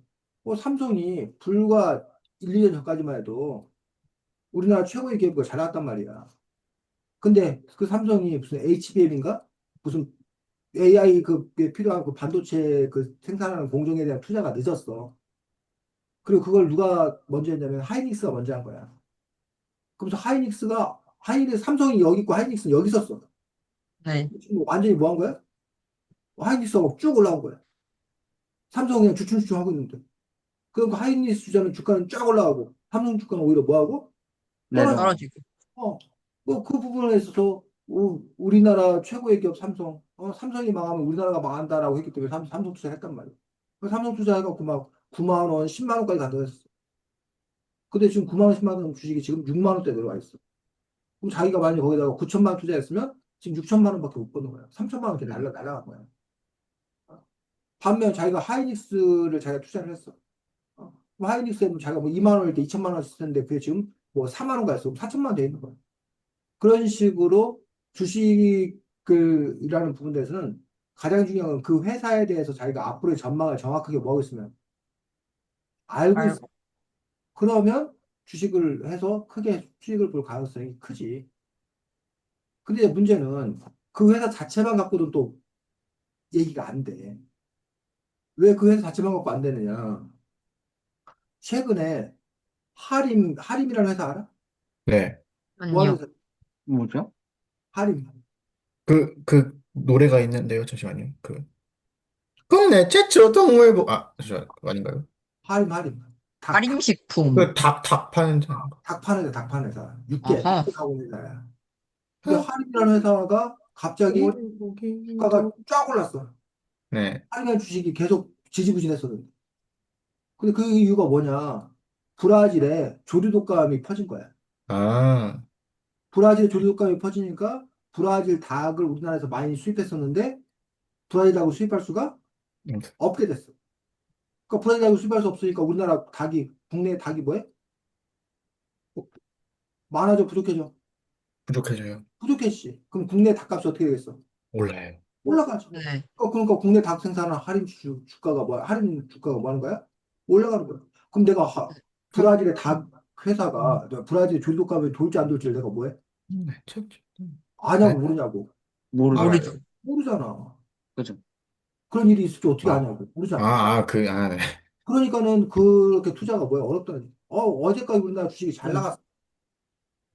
삼성이 불과 1, 2년 전까지만 해도 우리나라 최고의 기업이 잘 나왔단 말이야. 근데 그 삼성이 무슨 HBM인가? 무슨 AI 그 필요한 그 반도체 그 생산하는 공정에 대한 투자가 늦었어. 그리고 그걸 누가 먼저 했냐면 하이닉스가 먼저 한 거야. 그래서 하이닉스 삼성이 여기 있고 하이닉스는 여기 있었어. 네. 지금 완전히 뭐 한 거야? 하이닉스가 쭉 올라온 거야. 삼성은 그냥 주춤주춤 하고 있는데. 그러니까 하이닉스 주자는 주가는 쫙 올라가고 삼성 주가는 오히려 뭐 하고 떨어지고. 내려가. 떨어지고. 뭐 그 부분에 있어서 우리나라 최고의 기업 삼성, 삼성이 망하면 우리나라가 망한다라고 했기 때문에 삼성 투자를 했단 말이야. 그 삼성 투자해갖고 막 9만 원, 10만 원까지 간다고 했어. 근데 지금 9만 원, 10만 원 주식이 지금 6만 원대 내려와 있어. 그럼 자기가 만약에 거기다가 9천만 원 투자했으면 지금 6천만 원밖에 못 버는 거야. 3천만 원 이렇게 날라간 거야. 반면 자기가 하이닉스를 자기가 투자를 했어. 그럼 하이닉스에 뭐 자기가 뭐 2만 원일 때 2천만 원 썼는데 그게 지금 뭐 4만 원가 있어. 4천만 원 돼 있는 거야. 그런 식으로 주식이라는 부분에서는 가장 중요한 건 그 회사에 대해서 자기가 앞으로의 전망을 정확하게 뭐 하고 있으면 알고 있어. 알고. 그러면 주식을 해서 크게 수익을 볼 가능성이 크지. 근데 문제는 그 회사 자체만 갖고도 또 얘기가 안 돼. 왜 그 회사 자체만 갖고 안 되느냐? 최근에 하림이라는 회사 알아? 네. 뭐 하는 아니요. 회사? 뭐죠? 하림. 그 노래가 있는데요. 잠시만요. 국내 최초 동물보, 그거 아닌가요? 하림. 닭, 할인식품. 닭 파는 데 아닌가? 닭 파는 회사, 닭 파는 회사. 아하. 육개 가공 회사야. 근데 하림이라는 회사가 갑자기 주가가 쫙 올랐어. 네. 하림이라는 주식이 계속 지지부진했었는데. 근데 그 이유가 뭐냐? 브라질에 조류독감이 퍼진 거야. 아, 브라질에 조류독감이 퍼지니까 브라질 닭을 우리나라에서 많이 수입했었는데 브라질 닭을 수입할 수가 음, 없게 됐어. 그러니까 브라질 닭을 수입할 수 없으니까 우리나라 국내 닭이 뭐해? 많아져, 부족해져. 부족해져요. 부족했지. 그럼 국내 닭값이 어떻게 되겠어? 몰라요. 올라가지. 네. 그러니까 국내 닭 생산한 할인 주가가 뭐야? 할인 주가가 뭐 하는 거야? 올라가는 거야. 그럼 내가 브라질의 닭 회사가 내가 브라질 조류독감이 돌지 안 돌지를 내가 뭐해? 네, 아냐고 네. 모르냐고. 모르죠. 알아요. 모르죠. 모르잖아. 그죠? 그런 일이 있을 줄 어떻게 아, 아냐고. 모르잖아. 네. 그러니까는 그렇게 투자가 뭐야? 어렵다니. 어제까지 우리나라 주식이 잘 나갔어.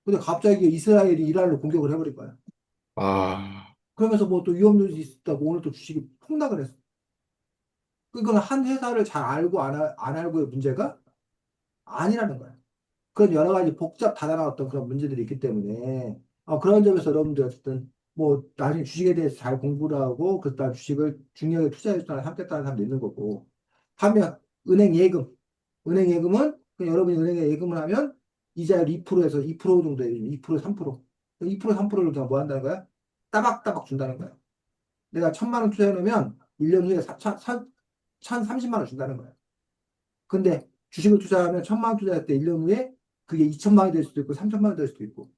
근데 갑자기 이스라엘이 이란을 공격을 해버린 거야. 아, 그러면서 뭐 또 위험 요인이 있다고 오늘 또 주식이 폭락을 했어. 그건 한 회사를 잘 알고 안 알고의 문제가 아니라는 거야. 그런 여러 가지 복잡 다단한 어떤 그런 문제들이 있기 때문에 그런 점에서 여러분들 어쨌든 뭐 나중에 주식에 대해서 잘 공부를 하고 그다음 주식을 중요하게 투자해줬다는 삼겠다는 사람도 있는 거고 반면 은행 예금은 그냥 여러분이 은행에 예금을 하면 이자율 2%에서 2% 정도 해요. 2% 3% 2% 3%를 그냥 뭐 한다는 거야? 따박따박 준다는 거야. 내가 1,000만 원 투자해 놓으면 1년 후에 1,030만 원 준다는 거야. 근데 주식을 투자하면 1,000만 원 투자할 때 1년 후에 그게 2천만 원이 될 수도 있고 3천만 원이 될 수도 있고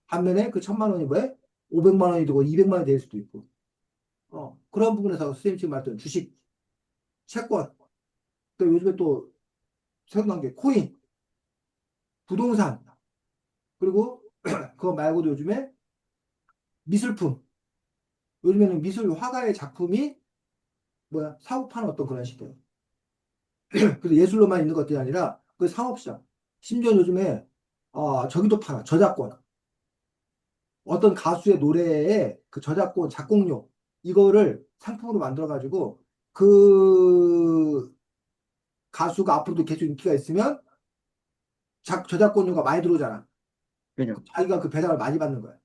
반면에 그 1,000만 원이 뭐에 500만 원이 되고 200만 원이 될 수도 있고 그런 부분에서 선생님 지금 말했던 주식, 채권 또 요즘에 또 새로 나온 게 코인, 부동산 그리고 그거 말고도 요즘에 미술품 요즘에는 미술 화가의 작품이 뭐야 사고 파는 어떤 그런 시대예요. 그래서 예술로만 있는 것들이 아니라 그 상업시장 심지어 요즘에 저기도 팔아 저작권 어떤 가수의 노래에 그 저작권, 작곡료, 이거를 상품으로 만들어가지고 그 가수가 앞으로도 계속 인기가 있으면 저작권료가 많이 들어오잖아. 그죠? 자기가 그 배당을 많이 받는 거야.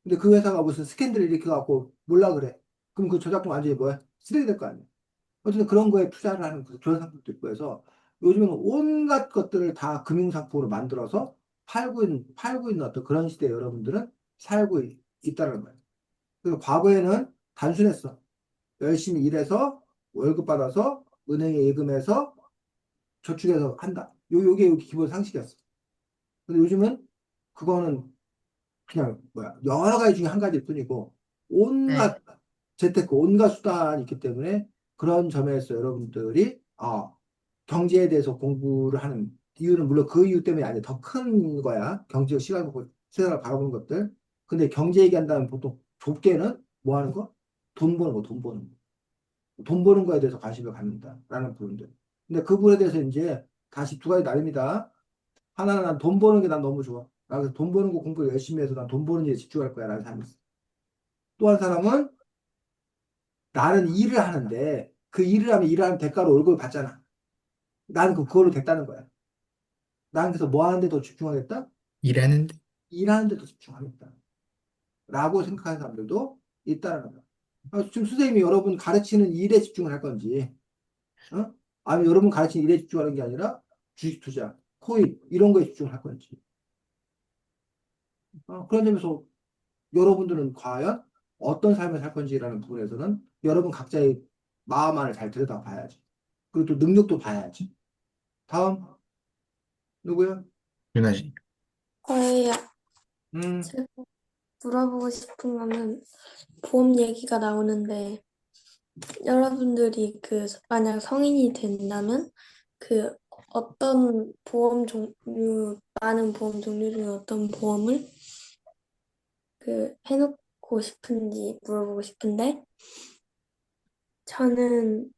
근데 그 회사가 무슨 스캔들을 일으켜갖고 몰라 그래. 그럼 그 저작권 완전히 뭐야? 쓰레기 될 거 아니야. 어쨌든 그런 거에 투자를 하는 그런 상품도 있고 해서 요즘에는 온갖 것들을 다 금융상품으로 만들어서 팔고 있는 어떤 그런 시대에 여러분들은 살고 있다는 거예요. 그래서 과거에는 단순했어. 열심히 일해서 월급 받아서 은행에 예금해서 저축해서 한다. 요게 기본 상식이었어. 근데 요즘은 그거는 그냥 뭐야 여러 가지 중에 한 가지일 뿐이고 네. 온갖 재테크 온갖 수단이 있기 때문에 그런 점에서 여러분들이 경제에 대해서 공부를 하는 이유는 물론 그 이유 때문이 아니라 더 큰 거야. 경제적 시각을, 세상을 바라보는 것들. 근데 경제 얘기한다면 보통 좁게는 뭐 하는 거? 돈 버는 거, 돈 버는 거. 돈 버는 거에 대해서 관심을 갖는다라는 부분들. 근데 그 부분에 대해서 이제 다시 두 가지 나뉩니다. 하나는 난 돈 버는 게 난 너무 좋아. 나 그래서 돈 버는 거 공부 열심히 해서 난 돈 버는 일에 집중할 거야. 라는 사람이 있어. 또 한 사람은 나는 일을 하는데 그 일을 하면 일하는 대가로 월급을 받잖아. 나는 그걸로 됐다는 거야. 나는 그래서 뭐 하는데 더 집중하겠다? 일하는데. 일하는 데 더 집중하겠다. 라고 생각하는 사람들도 있다는 거야. 지금 선생님이 여러분 가르치는 일에 집중을 할 건지, 어? 아니면 여러분 가르치는 일에 집중하는 게 아니라 주식 투자, 코인, 이런 거에 집중을 할 건지. 그런 점에서 여러분들은 과연 어떤 삶을 살 건지라는 부분에서는 여러분 각자의 마음 안을 잘 들여다봐야지. 그리고 또 능력도 봐야지. 다음, 누구야? 유나지. 저희 음, 제가 물어보고 싶은 거는 보험 얘기가 나오는데 여러분들이 그 만약 성인이 된다면 그 어떤 보험 종류, 많은 보험 종류 중에 어떤 보험을 그 해놓고 싶은지 물어보고 싶은데 저는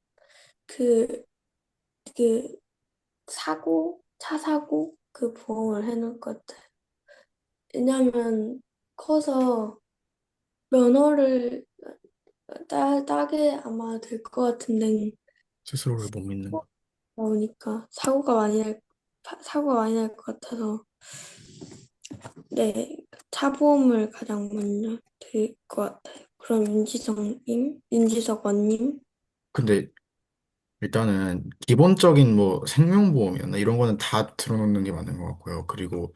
그, 그 차 사고 그 보험을 해놓을 것 같아요. 왜냐면 커서 면허를 따게 아마 될 것 같은데 스스로를 못 믿는 거. 나오니까 사고가 많이 날 것 같아서 네, 차보험을 가장 먼저 드릴 것 같아요. 그럼 윤지석 원님, 근데 일단은 기본적인 뭐 생명보험이었나 이런 거는 다 들어놓는 게 맞는 것 같고요. 그리고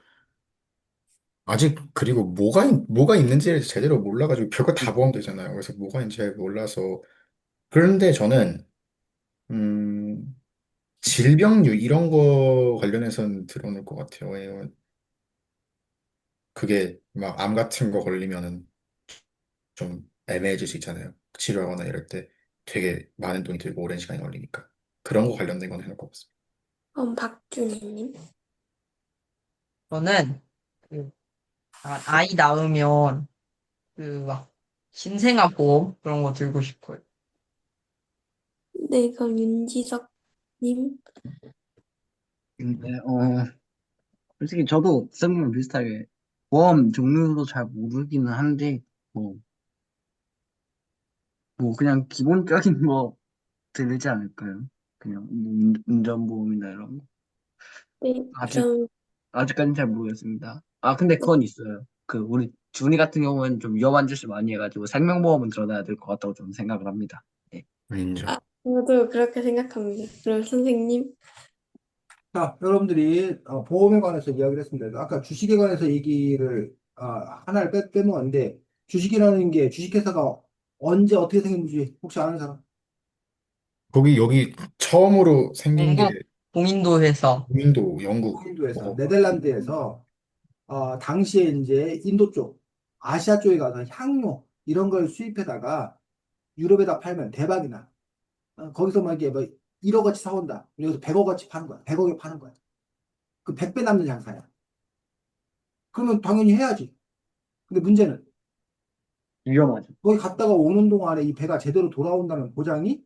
아직 그리고 뭐가 있는지 제대로 몰라가지고 별거 다 포함되잖아요. 그래서 뭐가 있는지 잘 몰라서 그런데 저는 음 질병류 이런 거 관련해서는 들어놓을 것 같아요. 왜냐면 그게 막 암 같은 거 걸리면은 좀 애매해질 수 있잖아요. 치료하거나 이럴 때 되게 많은 돈이 들고 오랜 시간이 걸리니까 그런 거 관련된 건 해놓을 것 같습니다. 그럼 박준희님. 저는 그 아이 낳으면 그 막 신생아 보험 그런 거 들고 싶어요. 네, 그럼 윤지석님. 근데 솔직히 저도 쌤이랑 비슷하게 보험 종류도 잘 모르기는 한데 뭐, 뭐 그냥 기본적인 거 들리지 않을까요? 그냥 운전보험이나 이런 거. 네, 아직 그럼 아직까지는 잘 모르겠습니다. 아 근데 그건 있어요. 그 우리 준이 같은 경우는 좀 위험한 짓을 많이 해가지고 생명보험은 들어놔야 될 것 같다고 저는 생각을 합니다. 예. 인정. 저도 그렇게 생각합니다. 그럼 선생님. 자, 여러분들이 보험에 관해서 이야기를 했습니다. 아까 주식에 관해서 얘기를 하나를 빼먹었는데 주식이라는 게 주식회사가 언제 어떻게 생겼는지 혹시 아는 사람? 거기 여기 처음으로 생긴 게 공인도 회사. 인도, 영국. 인도에서 네덜란드에서 당시에 이제 인도 쪽, 아시아 쪽에 가서 향료 이런 걸 수입해다가 유럽에다 팔면 대박이 나. 거기서 막 이게 뭐 1억어치 사온다. 여기서 100억어치 파는 거야. 100억에 파는 거야. 그 100배 남는 장사야. 그러면 당연히 해야지. 근데 문제는 위험하죠. 거기 갔다가 오는 동안에 이 배가 제대로 돌아온다는 보장이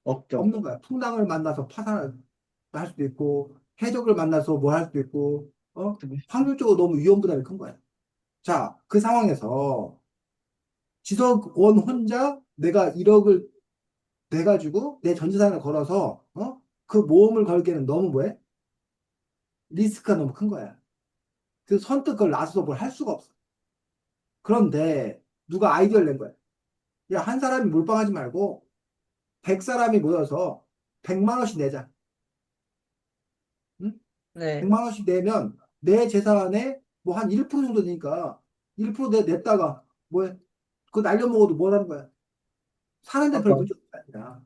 없죠. 없는 거야. 풍랑을 만나서 파산을 할 수도 있고, 해적을 만나서 뭐 할 수도 있고, 확률적으로 너무 위험 부담이 큰 거야. 자, 그 상황에서 지석원 혼자 내가 1억을 내가지고 내 전 재산을 걸어서, 그 모험을 걸기에는 너무 뭐해? 리스크가 너무 큰 거야. 그래서 선뜻 그걸 나서서 뭘 할 수가 없어. 그런데 누가 아이디어를 낸 거야. 야, 한 사람이 몰빵하지 말고 100사람이 모여서 100만 원씩 내자. 응? 네. 100만 원씩 내면 내 재산의 뭐 한 1% 정도 되니까 1% 냈다가 뭐해? 그거 날려먹어도 뭐라는 거야. 사는데 별 아까 문제 없다. 아니라.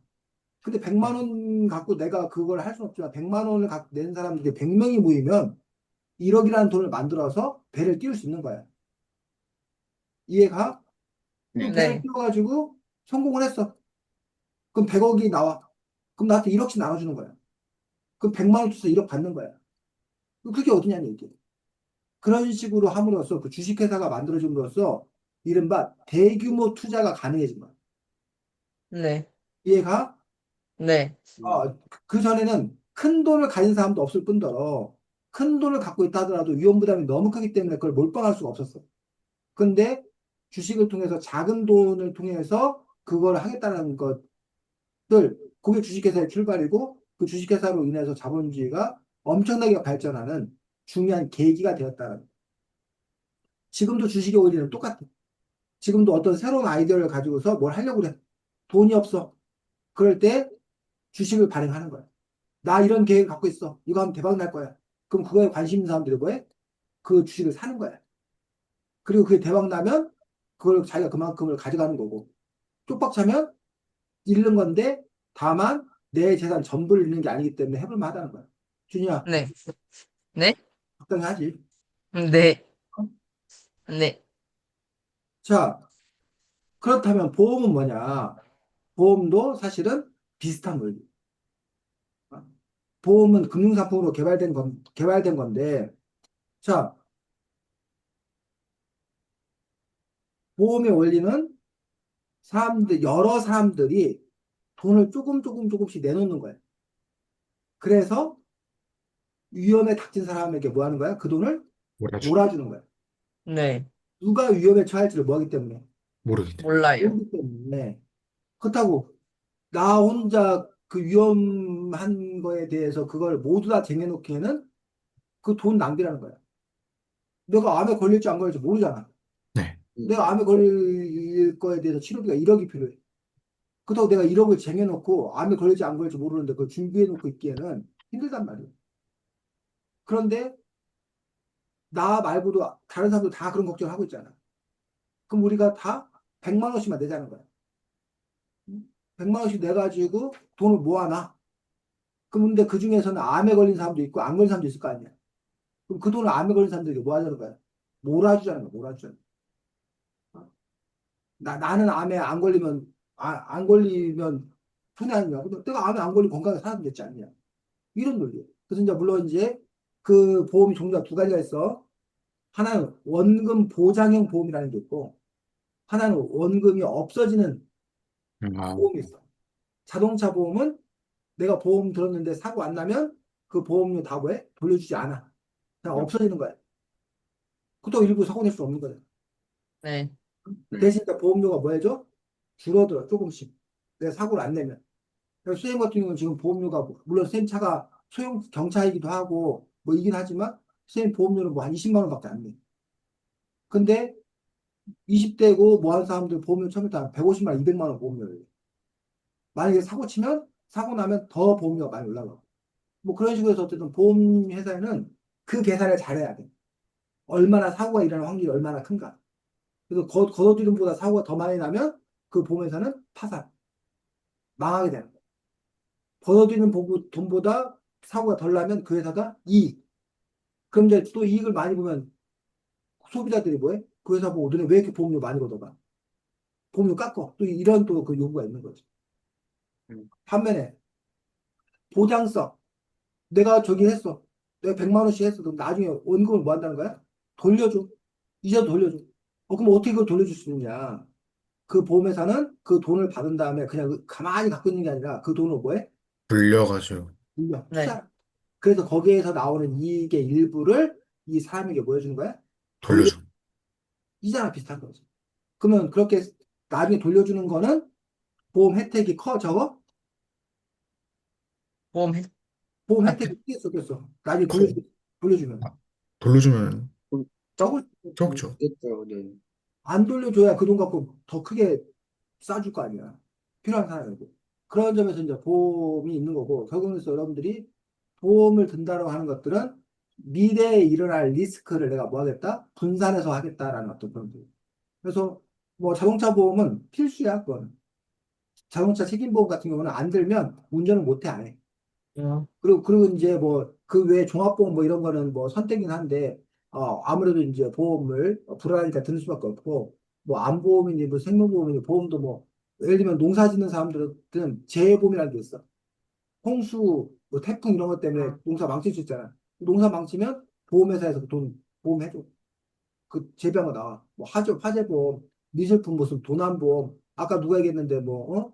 근데 100만 원 갖고 내가 그걸 할 수는 없지만 100만 원을 갖고 낸 사람들이 100명이 모이면 1억이라는 돈을 만들어서 배를 띄울 수 있는 거야. 이해가? 그 네. 배를 네. 띄워가지고 성공을 했어. 그럼 100억이 나와. 그럼 나한테 1억씩 나눠주는 거야. 그 100만 원 줘서 1억 받는 거야. 그게 어디냐는 얘기야. 그런 식으로 함으로써 그 주식회사가 만들어짐으로써 이른바 대규모 투자가 가능해진 거야. 네, 이해가? 네, 그 전에는 큰 돈을 가진 사람도 없을 뿐더러 큰 돈을 갖고 있다 하더라도 위험 부담이 너무 크기 때문에 그걸 몰빵할 수가 없었어. 근데 주식을 통해서 작은 돈을 통해서 그걸 하겠다는 것들, 그게 주식회사의 출발이고 그 주식회사로 인해서 자본주의가 엄청나게 발전하는 중요한 계기가 되었다는. 지금도 주식의 원리는 똑같아. 지금도 어떤 새로운 아이디어를 가지고서 뭘 하려고 그래. 돈이 없어. 그럴 때 주식을 발행하는 거야. 나 이런 계획을 갖고 있어. 이거 하면 대박 날 거야. 그럼 그거에 관심 있는 사람들이 뭐해? 그 주식을 사는 거야. 그리고 그게 대박 나면 그걸 자기가 그만큼을 가져가는 거고. 쪽박 차면 잃는 건데 다만 내 재산 전부를 잃는 게 아니기 때문에 해볼 만하다는 거야. 준이야, 네, 네, 적당히 하지. 네, 네, 자, 그렇다면 보험은 뭐냐? 보험도 사실은 비슷한 원리. 보험은 금융상품으로 개발된 건데, 자, 보험의 원리는 여러 사람들이 돈을 조금씩 내놓는 거예요. 그래서 위험에 닥친 사람에게 뭐 하는 거야? 그 돈을 몰아주고. 몰아주는 거야. 네, 누가 위험에 처할지를 뭐하기 때문에? 모르기 때문에. 몰라요. 모르기 때문에. 그렇다고 나 혼자 그 위험한 거에 대해서 그걸 모두 다 쟁여놓기에는 그 돈 낭비라는 거야. 내가 암에 걸릴지 안 걸릴지 모르잖아. 네. 내가 암에 걸릴 거에 대해서 치료비가 1억이 필요해. 그렇다고 내가 1억을 쟁여놓고 암에 걸릴지 안 걸릴지 모르는데 그걸 준비해놓고 있기에는 힘들단 말이야. 그런데 나 말고도 다른 사람도 다 그런 걱정을 하고 있잖아. 그럼 우리가 다 100만 원씩만 내자는 거야. 100만 원씩 내가지고 돈을 모아놔. 근데 그 중에서는 암에 걸린 사람도 있고 안 걸린 사람도 있을 거 아니야. 그럼 그 돈을 암에 걸린 사람들에게 뭐 하자는 거야? 몰아주자는 거야, 몰아주자는 거야. 나는 암에 안 걸리면 손해 아니냐. 근데 내가 암에 안 걸리고 건강하게 살아도 됐지 않냐. 이런 논리예요. 그래서 이제 물론 이제 그 보험이 종류가 두 가지가 있어. 하나는 원금 보장형 보험이라는 게 있고, 하나는 원금이 없어지는 아, 보험이 있어. 자동차 보험은 내가 보험 들었는데 사고 안 나면 그 보험료 다 뭐해? 돌려주지 않아. 그냥 없어지는 거야. 그것도 일부 사고 낼 수 없는 거야. 네, 대신 이제 보험료가 뭐 해줘? 줄어들어, 조금씩. 내가 사고를 안 내면. 그래서 수행 같은 경우는 지금 보험료가, 물론 수행 차가 소형 경차이기도 하고, 뭐 이긴 하지만, 수행 보험료는 뭐 한 20만 원밖에 안 내. 근데 20대고 뭐 하는 사람들 보험료 처음에 다 150만 원, 200만 원 보험료를. 만약에 사고 치면, 사고 나면 더 보험료가 많이 올라가. 뭐 그런 식으로 해서 어쨌든 보험회사에는 그 계산을 잘해야 돼. 얼마나 사고가 일어날 확률이 얼마나 큰가. 그래서 거둬들인 보다 사고가 더 많이 나면 그 보험회사는 파산, 망하게 되는 거야. 거둬들이는 돈보다 사고가 덜 나면 그 회사가 이익. 그럼 이제 또 이익을 많이 보면 소비자들이 뭐해? 그 회사 보고 너네 왜 이렇게 보험료 많이 걷어가? 보험료 깎어. 또 이런 또 그 요구가 있는 거지. 반면에 보장성. 내가 저기 했어. 내가 100만 원씩 했어. 그럼 나중에 원금을 뭐 한다는 거야? 돌려줘. 이자 돌려줘. 그럼 어떻게 그걸 돌려줄 수 있느냐? 그 보험회사는 그 돈을 받은 다음에 그냥 가만히 갖고 있는 게 아니라 그 돈을 뭐해? 불려가지고. 돌려. 네, 투자. 그래서 거기에서 나오는 이익의 일부를 이 사람에게 뭐 해주는 거야? 돌려. 돌려주고. 이자랑 비슷한 거지. 그러면 그렇게 나중에 돌려주는 거는 보험 혜택이 커, 적어? 보험 보험 아, 혜택이 크겠어. 나중에 커. 돌려주면. 아, 돌려주면 적을, 적죠. 있겠죠, 네. 안 돌려줘야 그 돈 갖고 더 크게 싸줄 거 아니야. 필요한 사람이고. 그런 점에서 이제 보험이 있는 거고, 결국은 여러분들이 보험을 든다고 하는 것들은 미래에 일어날 리스크를 내가 뭐 하겠다? 분산해서 하겠다라는 어떤 그런 거. 그래서 뭐 자동차 보험은 필수야, 그건. 자동차 책임보험 같은 경우는 안 들면 운전을 못 해, 안 해. 그리고 이제 뭐 그 외에 종합보험 뭐 이런 거는 뭐 선택이긴 한데 아무래도 이제 보험을 불안하니까 드는 수밖에 없고 뭐 암보험이니 뭐 생명보험이니 보험도 뭐 예를 들면 농사 짓는 사람들은 재해보험이라는 게 있어. 홍수, 뭐 태풍 이런 것 때문에 농사 망칠 수 있잖아. 농사 망치면 보험회사에서 돈 보험해줘. 그 재배가 나와. 뭐 화재보험, 미술품 무슨 도난보험. 아까 누가 얘기했는데 뭐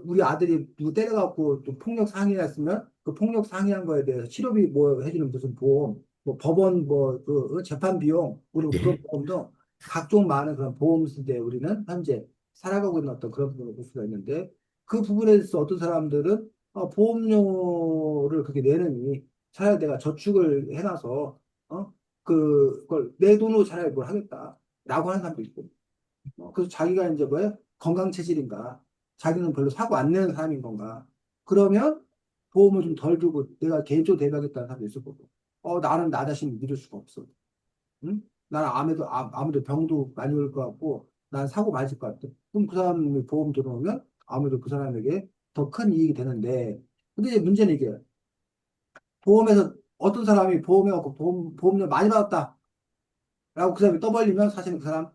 우리 아들이 누구 때려갖고 좀 폭력 상해했으면 그 폭력 상해한 거에 대해서 치료비 뭐 해주는 무슨 보험, 뭐 법원 뭐 재판 비용, 우리 그런 예. 보험도 각종 많은 그런 보험인데 우리는 현재 살아가고 있는 어떤 그런 부분을 볼 수가 있는데 그 부분에 대해서 어떤 사람들은 보험료를 그렇게 내느니 차라리 내가 저축을 해놔서 그걸 내 돈으로 차라리 뭘 하겠다라고 하는 사람도 있고 그래서 자기가 이제 뭐야 건강 체질인가 자기는 별로 사고 안 내는 사람인 건가 그러면 보험을 좀 덜 주고 내가 개인적으로 대비하겠다는 사람도 있을 거고 나는 나 자신을 믿을 수가 없어 응? 나는 아무래도 병도 많이 올 것 같고 난 사고 많이 칠것 같아 그럼 그 사람이 보험 들어오면 아무래도 그 사람에게 더 큰 이익이 되는데 근데 이제 문제는 이게 보험에서 어떤 사람이 보험해갖고 보험료 많이 받았다 라고 그 사람이 떠벌리면 사실은 그 사람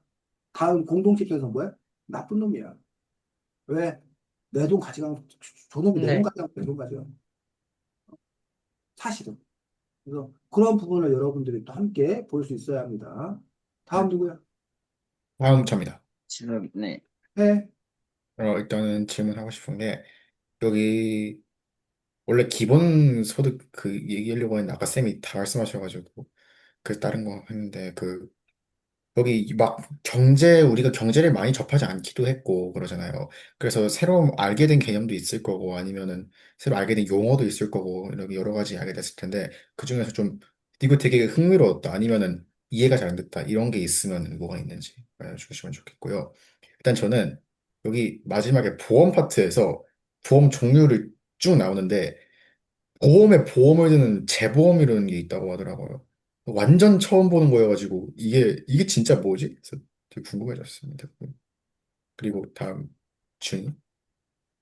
다음 공동체 입장에서 뭐야? 나쁜 놈이야. 왜? 내 돈 가져간, 저놈이 내 돈 네. 가져간, 내 돈 가져간. 사실은. 그래서 그런 부분을 여러분들이 또 함께 볼 수 있어야 합니다. 다음 누구야? 다음 차입니다. 지금 네. 해. 일단은 질문하고 싶은 게 여기 원래 기본 소득 그 얘기하려고 했는데 아까 쌤이 다 말씀하셔가지고 그 다른 거 했는데 그 여기 막 우리가 경제를 많이 접하지 않기도 했고 그러잖아요. 그래서 새로 알게 된 개념도 있을 거고 아니면은 새로 알게 된 용어도 있을 거고 이렇게 여러 가지 알게 됐을 텐데 그중에서 좀 이거 되게 흥미로웠다 아니면은 이해가 잘 안 됐다 이런 게 있으면 뭐가 있는지 알려주시면 좋겠고요. 일단 저는 여기 마지막에 보험 파트에서 보험 종류를 쭉 나오는데 보험에 보험을 드는 재보험이라는 게 있다고 하더라고요. 완전 처음 보는 거여가지고 이게 진짜 뭐지? 그래서 되게 궁금해졌습니다. 그리고 다음 준이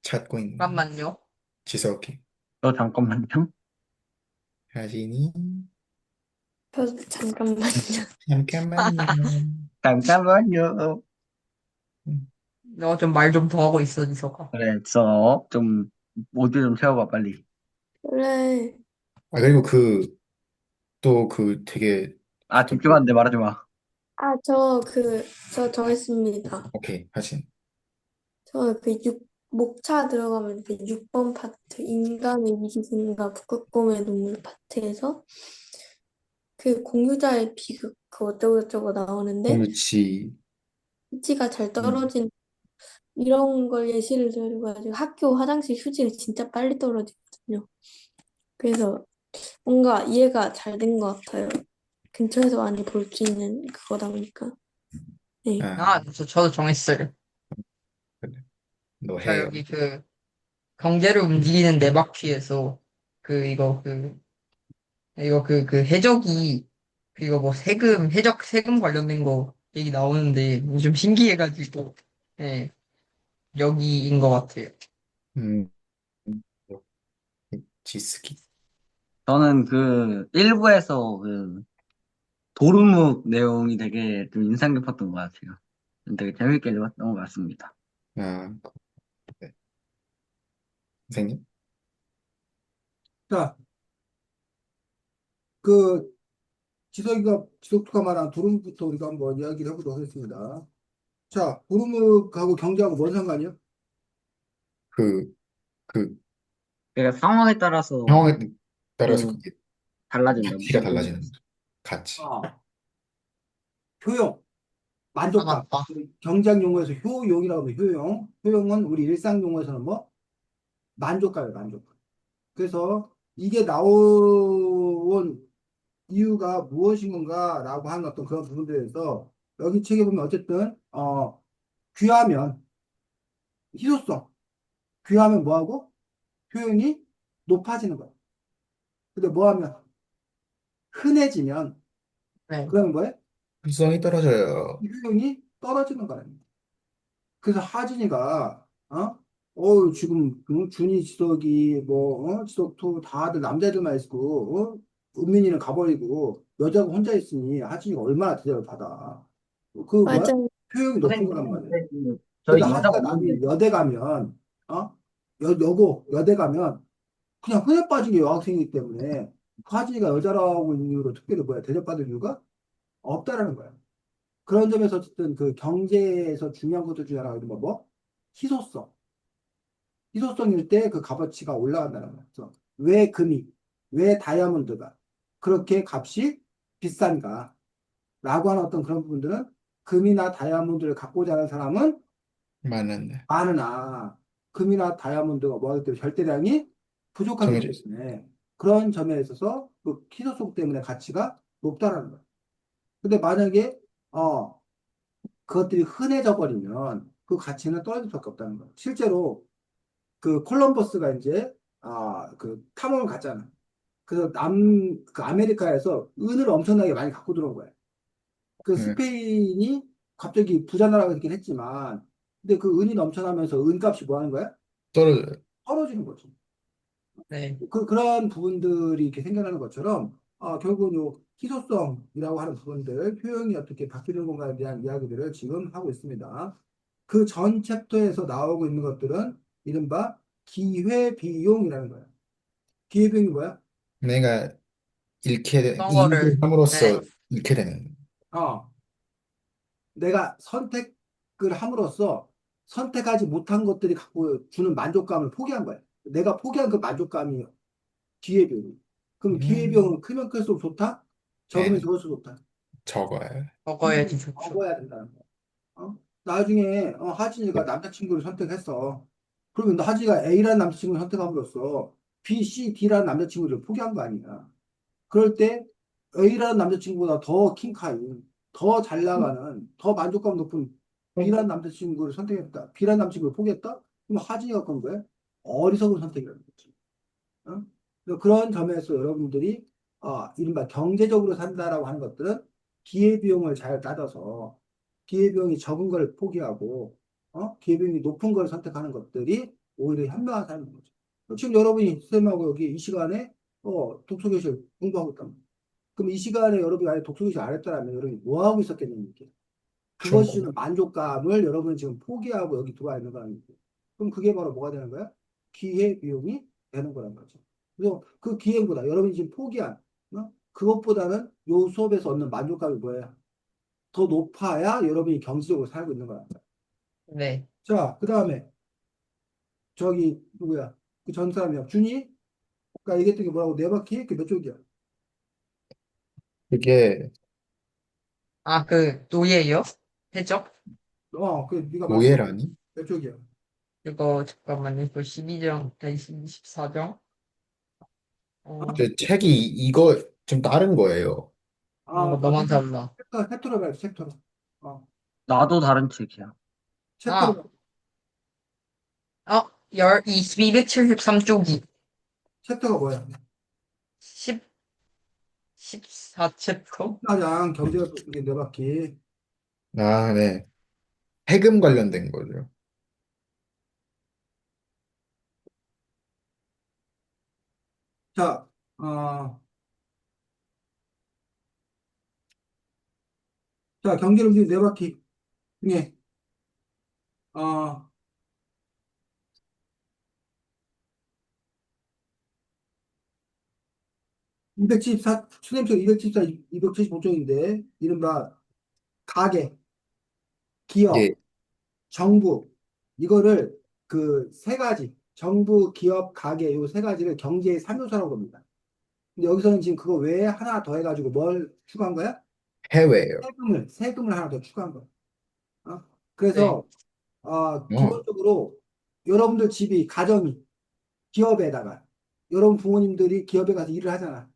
찾고 있는 잠깐만요. 지석이 잠깐만요. 하진이 잠깐만요. 잠깐만요. 잠깐만요. 음. 너 좀 말 좀 더 하고 있어, 니서가. 그래, 좀 모두 좀 채워봐 빨리. 그래. 그리고 또 되게 아, 집중하는데 말하지 마. 저 정했습니다. 오케이 하진 저 목차 들어가면 그 6번 파트, 인간의 위기심과 북극곰의 눈물 파트에서 그 공유자의 비극, 그 어쩌고저쩌고 나오는데, 공유치 수치가 잘 음. 떨어진 이런 걸 예시를 들어가지고 학교 화장실 휴지가 진짜 빨리 떨어지거든요. 그래서 뭔가 이해가 잘 된 것 같아요. 근처에서 많이 볼 수 있는 그거다 보니까. 네. 아 저도 정했어요. 그래. 너 자, 해요. 여기 그 경제를 움직이는 네 바퀴에서 그 이거 해적이 이거 뭐 세금 관련된 거 얘기 나오는데 좀 신기해가지고 예, 여기인 것 같아요. 음 지스기 저는 그 일부에서 그 도루묵 내용이 되게 좀 인상 깊었던 것 같아요. 되게 재밌게 읽었던 것 같습니다. 아 네. 선생님 자, 그 지석이가 말한 두rum부터 우리가 한번 이야기를 해보도록 하겠습니다. 자, 두rum하고 경제하고 뭔 상관이요? 그 그 그러니까 상황에 따라서 상황에 따라서 좀 그게 달라진다. 가치가 무슨 달라지는 소리인지. 거죠. 가치. 아, 효용, 만족감. 나갔다. 경제학 용어에서 효용이라고 하면 효용. 효용은 우리 일상 용어에서는 뭐? 만족감이에요, 만족감. 그래서 이게 나온 이유가 무엇인 건가라고 하는 어떤 그런 부분들에 대해서 여기 책에 보면 어쨌든 귀하면 희소성, 귀하면 뭐하고 효용이 높아지는 거야. 근데 뭐하면 흔해지면 네. 그러면 뭐해? 불성이 떨어져요. 이 효용이 떨어지는 거야. 그래서 하진이가 지금 준이 지석이 지석도 다들 남자들만 있고 은민이는 가버리고 여자가 혼자 있으니 하진이가 얼마나 대접을 받아. 그 뭐야? 맞아요. 효용이 높은 선생님, 거란 말이야. 저희 근데 여자가 하진이가 없는데. 나중에 여대 가면 여대 가면 그냥 흔해 빠진 게 여학생이기 때문에 화진이가 여자라고 있는 이유로 특별히 뭐야 대접받을 이유가 없다라는 거야. 그런 점에서 어쨌든 그 경제에서 중요한 것들 중에 하나가 뭐? 희소성. 희소성일 때 그 값어치가 올라간다는 거야. 그래서 왜 금이, 왜 다이아몬드가 그렇게 값이 비싼가? 라고 하는 어떤 그런 부분들은 금이나 다이아몬드를 갖고자 하는 사람은 많은데. 많으나 금이나 다이아몬드가 뭐하기 때문에 절대량이 부족하기 정해져 있어. 때문에 그런 점에 있어서 그 희소성 때문에 가치가 높다라는 거야. 근데 만약에 그것들이 흔해져 버리면 그 가치는 떨어질 수밖에 없다는 거야. 실제로 그 콜럼버스가 이제 그 탐험을 갔잖아. 그래서 그 아메리카에서 은을 엄청나게 많이 갖고 들어온 거야. 그 네. 스페인이 갑자기 부자 나라가 되긴 했지만, 근데 그 은이 넘쳐나면서 은값이 뭐 하는 거야? 떨어져요. 떨어지는 거지. 네. 그런 부분들이 이렇게 생겨나는 것처럼, 결국은 요 희소성이라고 하는 부분들, 표현이 어떻게 바뀌는 건가에 대한 이야기들을 지금 하고 있습니다. 그 전 챕터에서 나오고 있는 것들은 이른바 기회비용이라는 거예요. 기회비용이 뭐야? 내가 어떤 이익을 거를, 네. 함으로써 잃게 되는. 어, 내가 선택을 함으로써 선택하지 못한 것들이 갖고 주는 만족감을 포기한 거야. 내가 포기한 그 만족감이 기회비용. 그럼 음, 기회비용은 크면 클수록 좋다? 적으면 네, 적을수록 좋다. 적어요. 먹어야지 좋죠. 적어야 된다는 거야. 나중에 하진이가 남자친구를 선택했어. 그러면 하진이가 A라는 남자친구를 선택함으로써 B, C, D라는 남자친구를 포기한 거 아니야. 그럴 때 A라는 남자친구보다 더 킹카인, 더 잘 나가는, 더 만족감 높은 B라는 남자친구를 선택했다. B라는 남자친구를 포기했다? 그럼 하진이가 그런 거야? 어리석은 선택이라는 거지. 어? 그래서 그런 점에서 여러분들이 이른바 경제적으로 산다라고 하는 것들은 기회비용을 잘 따져서 기회비용이 적은 걸 포기하고 기회비용이 높은 걸 선택하는 것들이 오히려 현명한 삶인 거죠. 지금 여러분이 쌤하고 여기 이 시간에 독서교실 공부하고 있단 말이에요. 그럼 이 시간에 여러분이 아예 독서교실 안 했다라면 여러분이 뭐 하고 있었겠습니까? 좋은 그것이 거. 주는 만족감을 여러분은 지금 포기하고 여기 들어와 있는 거 아닙니까? 그럼 그게 바로 뭐가 되는 거야? 기회 비용이 되는 거란 거죠. 그래서 그 기회보다 여러분이 지금 포기한 그것보다는 요 수업에서 얻는 만족감이 뭐예요? 더 높아야 여러분이 경제적으로 살고 있는 거란 거야. 네. 자, 그 다음에 저기 누구야? 그 전 사람이야. 준이? 아까 얘기했던 게 뭐라고? 네 바퀴? 그 몇 쪽이야? 그게 아, 그, 노예요? 해적? 그 네가 말한 노예라니? 몇 쪽이야? 이거, 잠깐만요. 이거 12장, 24장? 제 책이 이거 좀 다른 거예요. 너만 달라. 챕터로 말해, 챕터로. 어, 나도 다른 책이야. 챕터로 아, 말해. 273쪽이. 챕터가 뭐야? 10, 14챕터? 가장 경제가 이게 네 바퀴. 아, 네. 해금 관련된 거죠. 자, 어, 자, 경제를 움직이는 네 바퀴 중에, 어, 274, 추임표 274, 275쪽인데, 이른바 가계, 기업, 예, 정부, 이거를 그 세 가지, 정부, 기업, 가계, 요 세 가지를 경제의 3요소라고 봅니다. 근데 여기서는 지금 그거 외에 하나 더 해가지고 뭘 추가한 거야? 해외예요. 세금을 하나 더 추가한 거야. 어? 네. 그래서, 어, 기본적으로 여러분들 집이, 가정이 기업에다가 여러분 부모님들이 기업에 가서 일을 하잖아.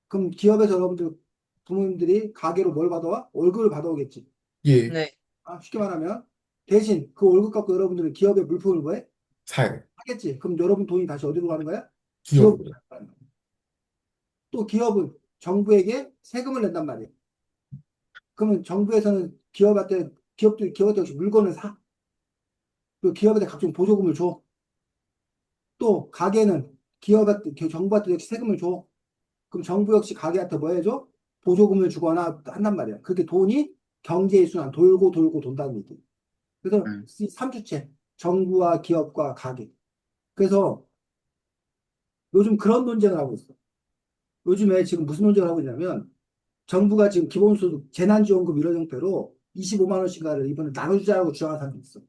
그럼 기업에서 여러분들 부모님들이 가게로 뭘 받아와? 월급을 받아오겠지. 예, 네. 쉽게 말하면 대신 그 월급 갖고 여러분들은 기업에 물품을 뭐해? 사요. 하겠지. 그럼 여러분 돈이 다시 어디로 가는 거야? 기업으로 기업으로. 가는 거야. 또 기업은 정부에게 세금을 낸단 말이야. 그러면 정부에서는 기업도 역시 물건을 사. 그리고 기업한테 각종 보조금을 줘. 또 가게는 정부한테 역시 세금을 줘. 그럼 정부 역시 가게한테 뭐 해줘? 보조금을 주거나 한단 말이야. 그렇게 돈이 경제의 순환, 돌고 돌고 돈다는 얘기. 그래서 응. 이 3주체, 정부와 기업과 가게. 그래서 요즘 그런 논쟁을 하고 있어. 요즘에 지금 무슨 논쟁을 하고 있냐면 정부가 지금 기본소득, 재난지원금 이런 형태로 25만 원씩가를 이번에 나눠주자고 주장하는 사람도 있어.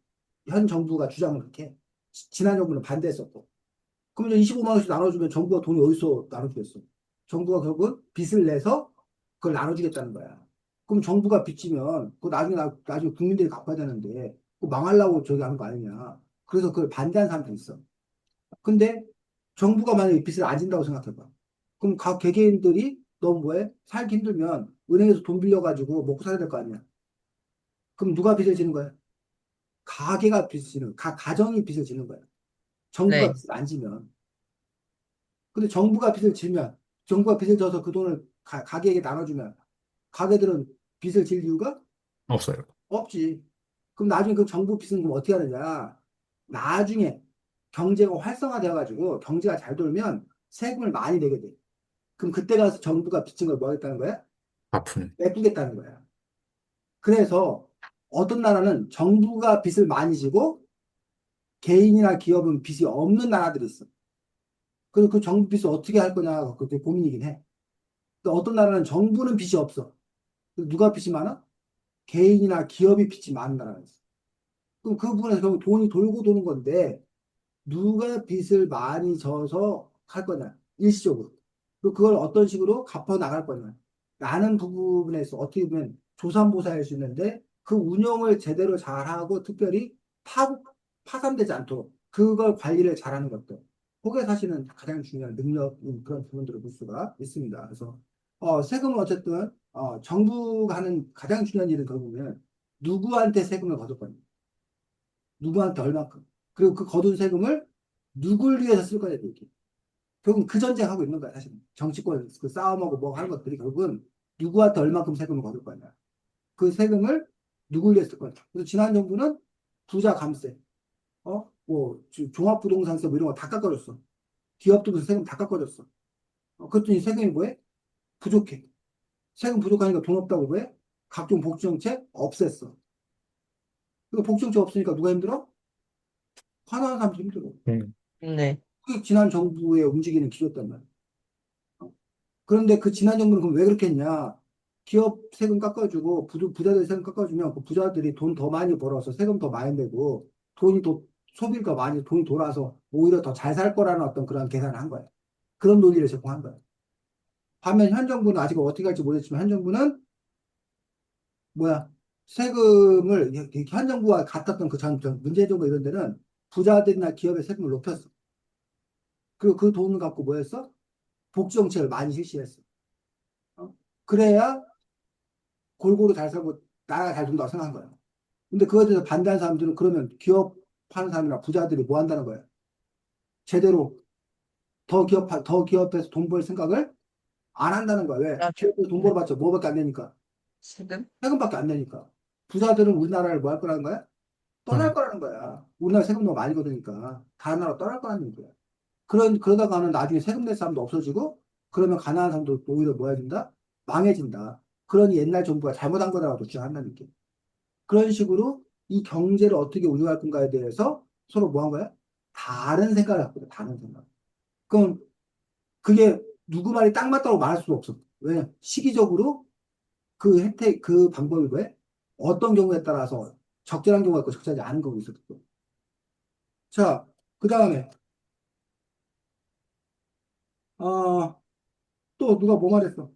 현 정부가 주장을 그렇게 해. 지난 정부는 반대했었고. 그럼 이제 25만 원씩 나눠주면 정부가 돈이 어디서 나눠주겠어? 정부가 결국은 빚을 내서 그걸 나눠주겠다는 거야. 그럼 정부가 빚지면 그 나중에 국민들이 갚아야 되는데 그 망하려고 저기 하는 거 아니냐. 그래서 그걸 반대하는 사람도 있어. 근데 정부가 만약에 빚을 안 진다고 생각해봐. 그럼 각 개개인들이 너무 뭐해? 살기 힘들면 은행에서 돈 빌려가지고 먹고 살아야 될 거 아니야. 그럼 누가 빚을 지는 거야? 가게가 빚을 지는, 각 가정이 빚을 지는 거야. 정부가 네. 빚을 안 지면. 근데 정부가 빚을 지면, 정부가 빚을 져서 그 돈을 가게에게 나눠주면, 가게들은 빚을 질 이유가 없어요. 없지. 그럼 나중에 그 정부 빚은 그럼 어떻게 하느냐? 나중에 경제가 활성화되어가지고 경제가 잘 돌면 세금을 많이 내게 돼. 그럼 그때 가서 정부가 빚진 걸 뭐 하겠다는 거야? 아픈. 메꾸겠다는 거야. 그래서 어떤 나라는 정부가 빚을 많이 지고 개인이나 기업은 빚이 없는 나라들이 있어. 그래서 그 정부 빚을 어떻게 할 거냐, 그게 고민이긴 해. 또 어떤 나라는 정부는 빚이 없어. 그래서 누가 빚이 많아? 개인이나 기업이 빚이 많은 나라가 있어. 그럼 그 부분에서 결국 돈이 돌고 도는 건데, 누가 빚을 많이 져서 할 거냐, 일시적으로. 그리고 그걸 어떤 식으로 갚아 나갈 거냐. 라는 부분에서 어떻게 보면 조삼모사할 수 있는데, 그 운영을 제대로 잘하고 특별히 파산되지 않도록 그걸 관리를 잘하는 것도. 그게 사실은 가장 중요한 능력인 그런 부분들을 볼 수가 있습니다. 그래서 세금은 어쨌든 정부가 하는 가장 중요한 일은 결국은 누구한테 세금을 거둘 거냐. 누구한테 얼마큼. 그리고 그 거둔 세금을 누굴 위해서 쓸 거냐, 이렇게. 결국은 그 전쟁하고 있는 거야, 사실은. 정치권 그 싸움하고 뭐 하는 것들이 결국은 누구한테 얼마큼 세금을 거둘 거냐. 그 세금을 누굴 위해서 쓸 거냐. 그래서 지난 정부는 부자 감세, 뭐, 종합부동산세 뭐 이런 거 다 깎아줬어. 기업들도 세금 다 깎아줬어. 그랬더니 세금이 뭐해? 부족해. 세금 부족하니까 돈 없다고 왜? 각종 복지정책 없앴어. 그러니까 복지정책 없으니까 누가 힘들어? 화나는 사람도 힘들어. 네. 그게 지난 정부의 움직이는 기조였단 말이야. 그런데 그 지난 정부는 그럼 왜 그렇게 했냐? 기업 세금 깎아주고 부자들 세금 깎아주면 그 부자들이 돈 더 많이 벌어서 세금 더 많이 내고 돈이 더 소비가 많이 돈이 돌아서 오히려 더 잘 살 거라는 어떤 그런 계산을 한 거야. 그런 논리를 제공한 거야. 반면 현 정부는 아직 어떻게 할지 모르겠지만 현 정부는 뭐야? 세금을 현 정부가 같았던 그 문재인 정부 이런 데는 부자들이나 기업의 세금을 높였어. 그리고 그 돈을 갖고 뭐 했어? 복지 정책을 많이 실시했어. 그래야 골고루 잘 살고 나라가 잘 된다고 생각한 거야. 근데 그거에 대해서 반대하는 사람들은 그러면 기업 하는 사람이나 부자들이 뭐 한다는 거야? 제대로 더 기업에서 돈 벌 생각을 안 한다는 거야. 왜? 그렇죠. 기업에서 돈 벌어봤자 뭐밖에 안 되니까. 세금? 세금밖에 안 내니까. 부자들은 우리나라를 뭐 할 거라는 거야? 떠날 음. 거라는 거야. 우리나라 세금 너무 많이 거드니까. 다른 나라 떠날 거라는 거야. 그러다가는 나중에 세금 낼 사람도 없어지고, 그러면 가난한 사람도 오히려 뭐 해진다? 망해진다. 그러니 옛날 정부가 잘못한 거라고 주장한다는 게. 그런 식으로 이 경제를 어떻게 운영할 건가에 대해서 서로 뭐 한 거야? 다른 생각을 갖고 있다. 다른 생각. 그럼 그게 누구 말이 딱 맞다고 말할 수도 없어. 왜? 시기적으로 그 혜택, 그 방법이 왜? 어떤 경우에 따라서 적절한 경우가 있고 적절하지 않은 경우가 있었고. 자, 그 다음에, 어, 또 누가 뭐 말했어?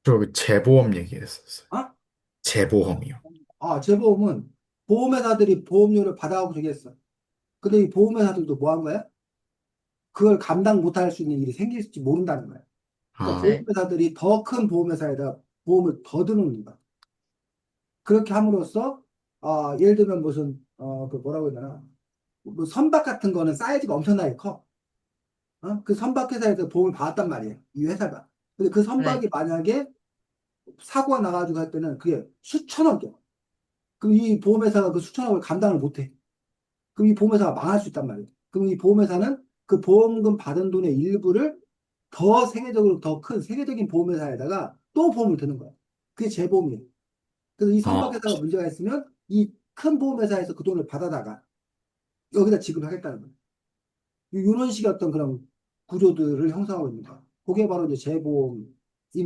저그 재보험 얘기했었어요. 아? 재보험이요. 재보험은 보험회사들이 보험료를 받아가고 저기 했어. 근데 이 보험회사들도 뭐 한 거야? 그걸 감당 못할 수 있는 일이 생길지 모른다는 거야. 그러니까 아, 네. 보험회사들이 더 큰 보험회사에다 보험을 더 드는 거야. 그렇게 함으로써, 예를 들면 무슨, 그 뭐라고 해야 되나. 뭐 선박 같은 거는 사이즈가 엄청나게 커. 그 선박회사에서 보험을 받았단 말이에요. 이 회사가. 근데 그 네. 선박이 만약에 사고가 나가지고 할 때는 그게 수천억이야. 그럼 이 보험회사가 그 수천억을 감당을 못해. 그럼 이 보험회사가 망할 수 있단 말이에요. 그럼 이 보험회사는 그 보험금 받은 돈의 일부를 더 세계적으로 더 큰 세계적인 보험회사에다가 또 보험을 드는 거야. 그게 재보험이에요. 그래서 이 아, 선박회사가 문제가 있으면 이 큰 보험회사에서 그 돈을 받아다가 여기다 지급하겠다는 거예요. 이런 식의 어떤 그런 구조들을 형성하고 있습니다. 그게 바로 이제 재보험인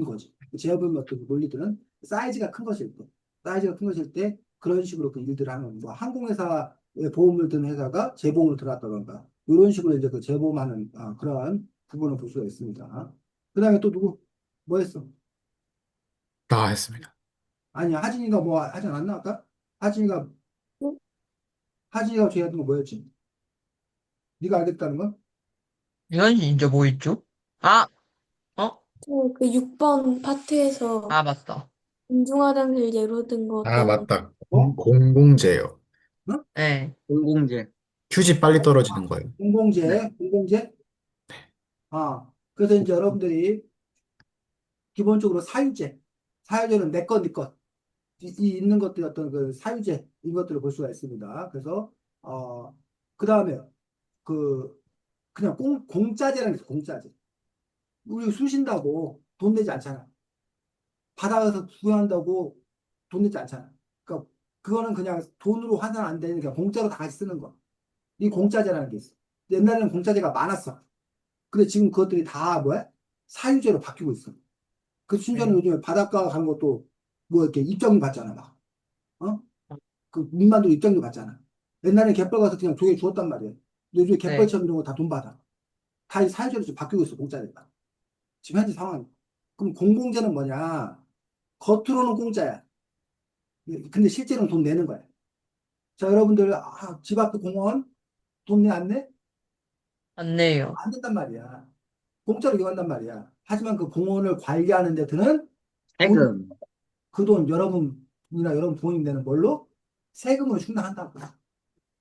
거지. 재보험 어떤 논리들은 사이즈가 큰 것일 때, 사이즈가 큰 것일 때 그런 식으로 그 일들을 하는 뭐 항공회사에 보험을 드는 회사가 재보험을 들어왔다던가 이런 식으로 이제 그 재보험하는 그러한 부분을 볼 수가 있습니다. 그다음에 또 누구 뭐 했어? 다 했습니다. 아니 하진이가 뭐 하지 않았나 아까? 하진이가 응? 하진이가 제안한 거 뭐였지? 네가 알겠다는 건? 이건 이제 뭐 있죠? 아, 어? 그 6번 파트에서 아, 맞다. 공중화장실 예로 든 거 아, 때문에. 맞다. 어? 공공재예요. 응? 네, 공공재. 휴지 빨리 떨어지는 거예요. 네. 공공재? 그래서 이제 여러분들이 기본적으로 사유제는 내 것, 네 것, 이 있는 것들이 어떤 그 사유제, 이것들을 볼 수가 있습니다. 그래서, 그 다음에 그, 그냥 공짜제라는 게 있어, 공짜제. 우리 술 쉰다고 돈 내지 않잖아. 바다에서 구경한다고 돈 내지 않잖아. 그러니까 그거는 그냥 돈으로 환산 안 되는 그냥 공짜로 다 같이 쓰는 거. 이 공짜제라는 게 있어. 옛날에는 공짜제가 많았어. 근데 지금 그것들이 다 뭐야? 사유제로 바뀌고 있어. 그 심지어는 네, 요즘에 바닷가 가는 것도 뭐 이렇게 입장료 받잖아, 막. 어? 그 민만도 입장료 받잖아. 옛날에 갯벌 가서 그냥 조개 주었단 말이야. 근데 요즘에 갯벌 네. 체험 이런 거 다 돈 받아. 다 이 사유제로 지금 바뀌고 있어, 공짜니까. 지금 현재 상황. 그럼 공공재는 뭐냐? 겉으로는 공짜야. 근데 실제로는 돈 내는 거야. 자, 여러분들, 집 앞에 공원 돈 내, 안 내? 안 내요. 안 된단 말이야. 공짜로 이용한단 말이야. 하지만 그 공원을 관리하는 데 드는 돈, 세금. 그 돈 여러분이나 여러분 부모님 내는 걸로 세금으로 충당한다고.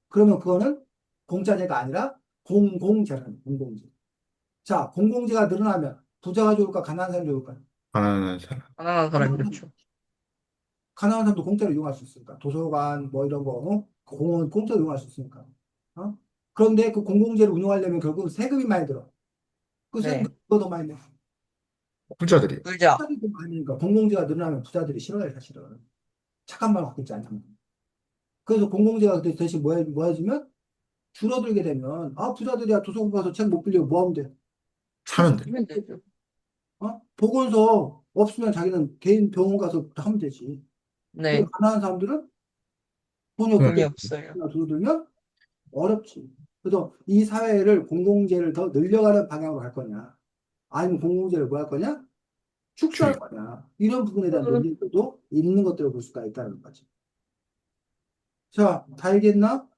그러면 그거는 공짜제가 아니라 공공재라는 거예요, 공공재. 자, 공공재가 늘어나면 부자가 좋을까, 가난한 사람이 좋을까? 가난한 사람. 가난한 사람이 가난한 좋죠. 사람. 가난한 사람도 공짜로 이용할 수 있으니까. 도서관, 뭐 이런 거, 공원 공짜로 이용할 수 있으니까. 어? 그런데 그 공공재를 운영하려면 결국 세금이 많이 들어. 그 세금 네, 더 많이 내. 부자들이. 부자. 부자들이 더 많이 니까 공공재가 늘어나면 부자들이 싫어해, 사실은. 착한 말 갖고 있지 않다면. 그래서 공공재가 대신 뭐 해주면 줄어들게 되면, 부자들이야 도서관 가서 책 못 빌리고 뭐 하면 돼? 사면 돼. 하면 되죠. 보건소 없으면 자기는 개인 병원 가서 하면 되지. 근데 네, 가난한 사람들은 돈이 없기 돈이 응. 없어요. 때문에 줄어들면 어렵지. 그래서 이 사회를 공공재를 더 늘려가는 방향으로 갈 거냐, 아니면 공공재를 뭐 할 거냐, 축소할 줄여. 거냐, 이런 부분에 대한 논의들도 있는 것들을 볼 수가 있다는 거지. 자, 다 알겠나?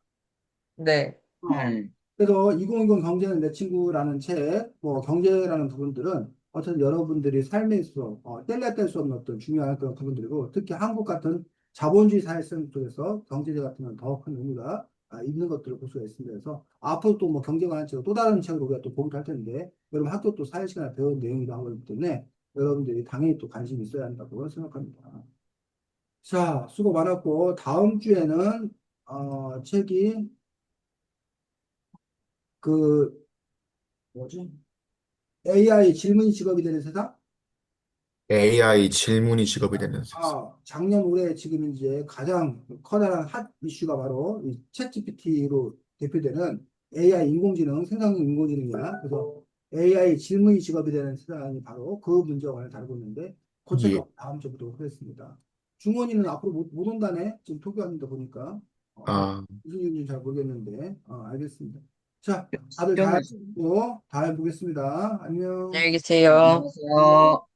네, 어. 네. 그래서 2020 경제는 내 친구라는 책, 뭐 경제라는 부분들은 어쨌든 여러분들이 삶에 있어 뗄래야 뗄 수 없는 어떤 중요한 그런 부분들이고, 특히 한국 같은 자본주의 사회성 속에서 경제제 같은 건 더 큰 의미가 있는 것들을 볼 수가 있습니다. 그래서 앞으로 또 뭐 경제 관한 책을 또 다른 책으로 우리가 또 보기도 할 텐데, 여러분 학교 또 사회 시간에 배운 내용이기도 하기 때문에 여러분들이 당연히 또 관심이 있어야 한다고 생각합니다. 자, 수고 많았고 다음 주에는 책이 그 뭐지? AI 질문이 직업이 되는 세상? AI 질문이 직업이 되는 세상. 작년 올해 지금 이제 가장 커다란 핫 이슈가 바로 이 챗GPT로 대표되는 AI 인공지능, 생성형 인공지능이야. 그래서 AI 질문이 직업이 되는 세상이 바로 그 문제와 관련 다루고 있는데, 그 책을 예. 다음 주에 보도록 하겠습니다. 중원이는 앞으로 못 온다네. 지금 토교하는데 보니까. 아, 무슨 일인지 잘 모르겠는데, 알겠습니다. 자, 다들 잘 시험을. 듣고 다음에 보겠습니다. 안녕. 안녕히 계세요. 안녕하세요.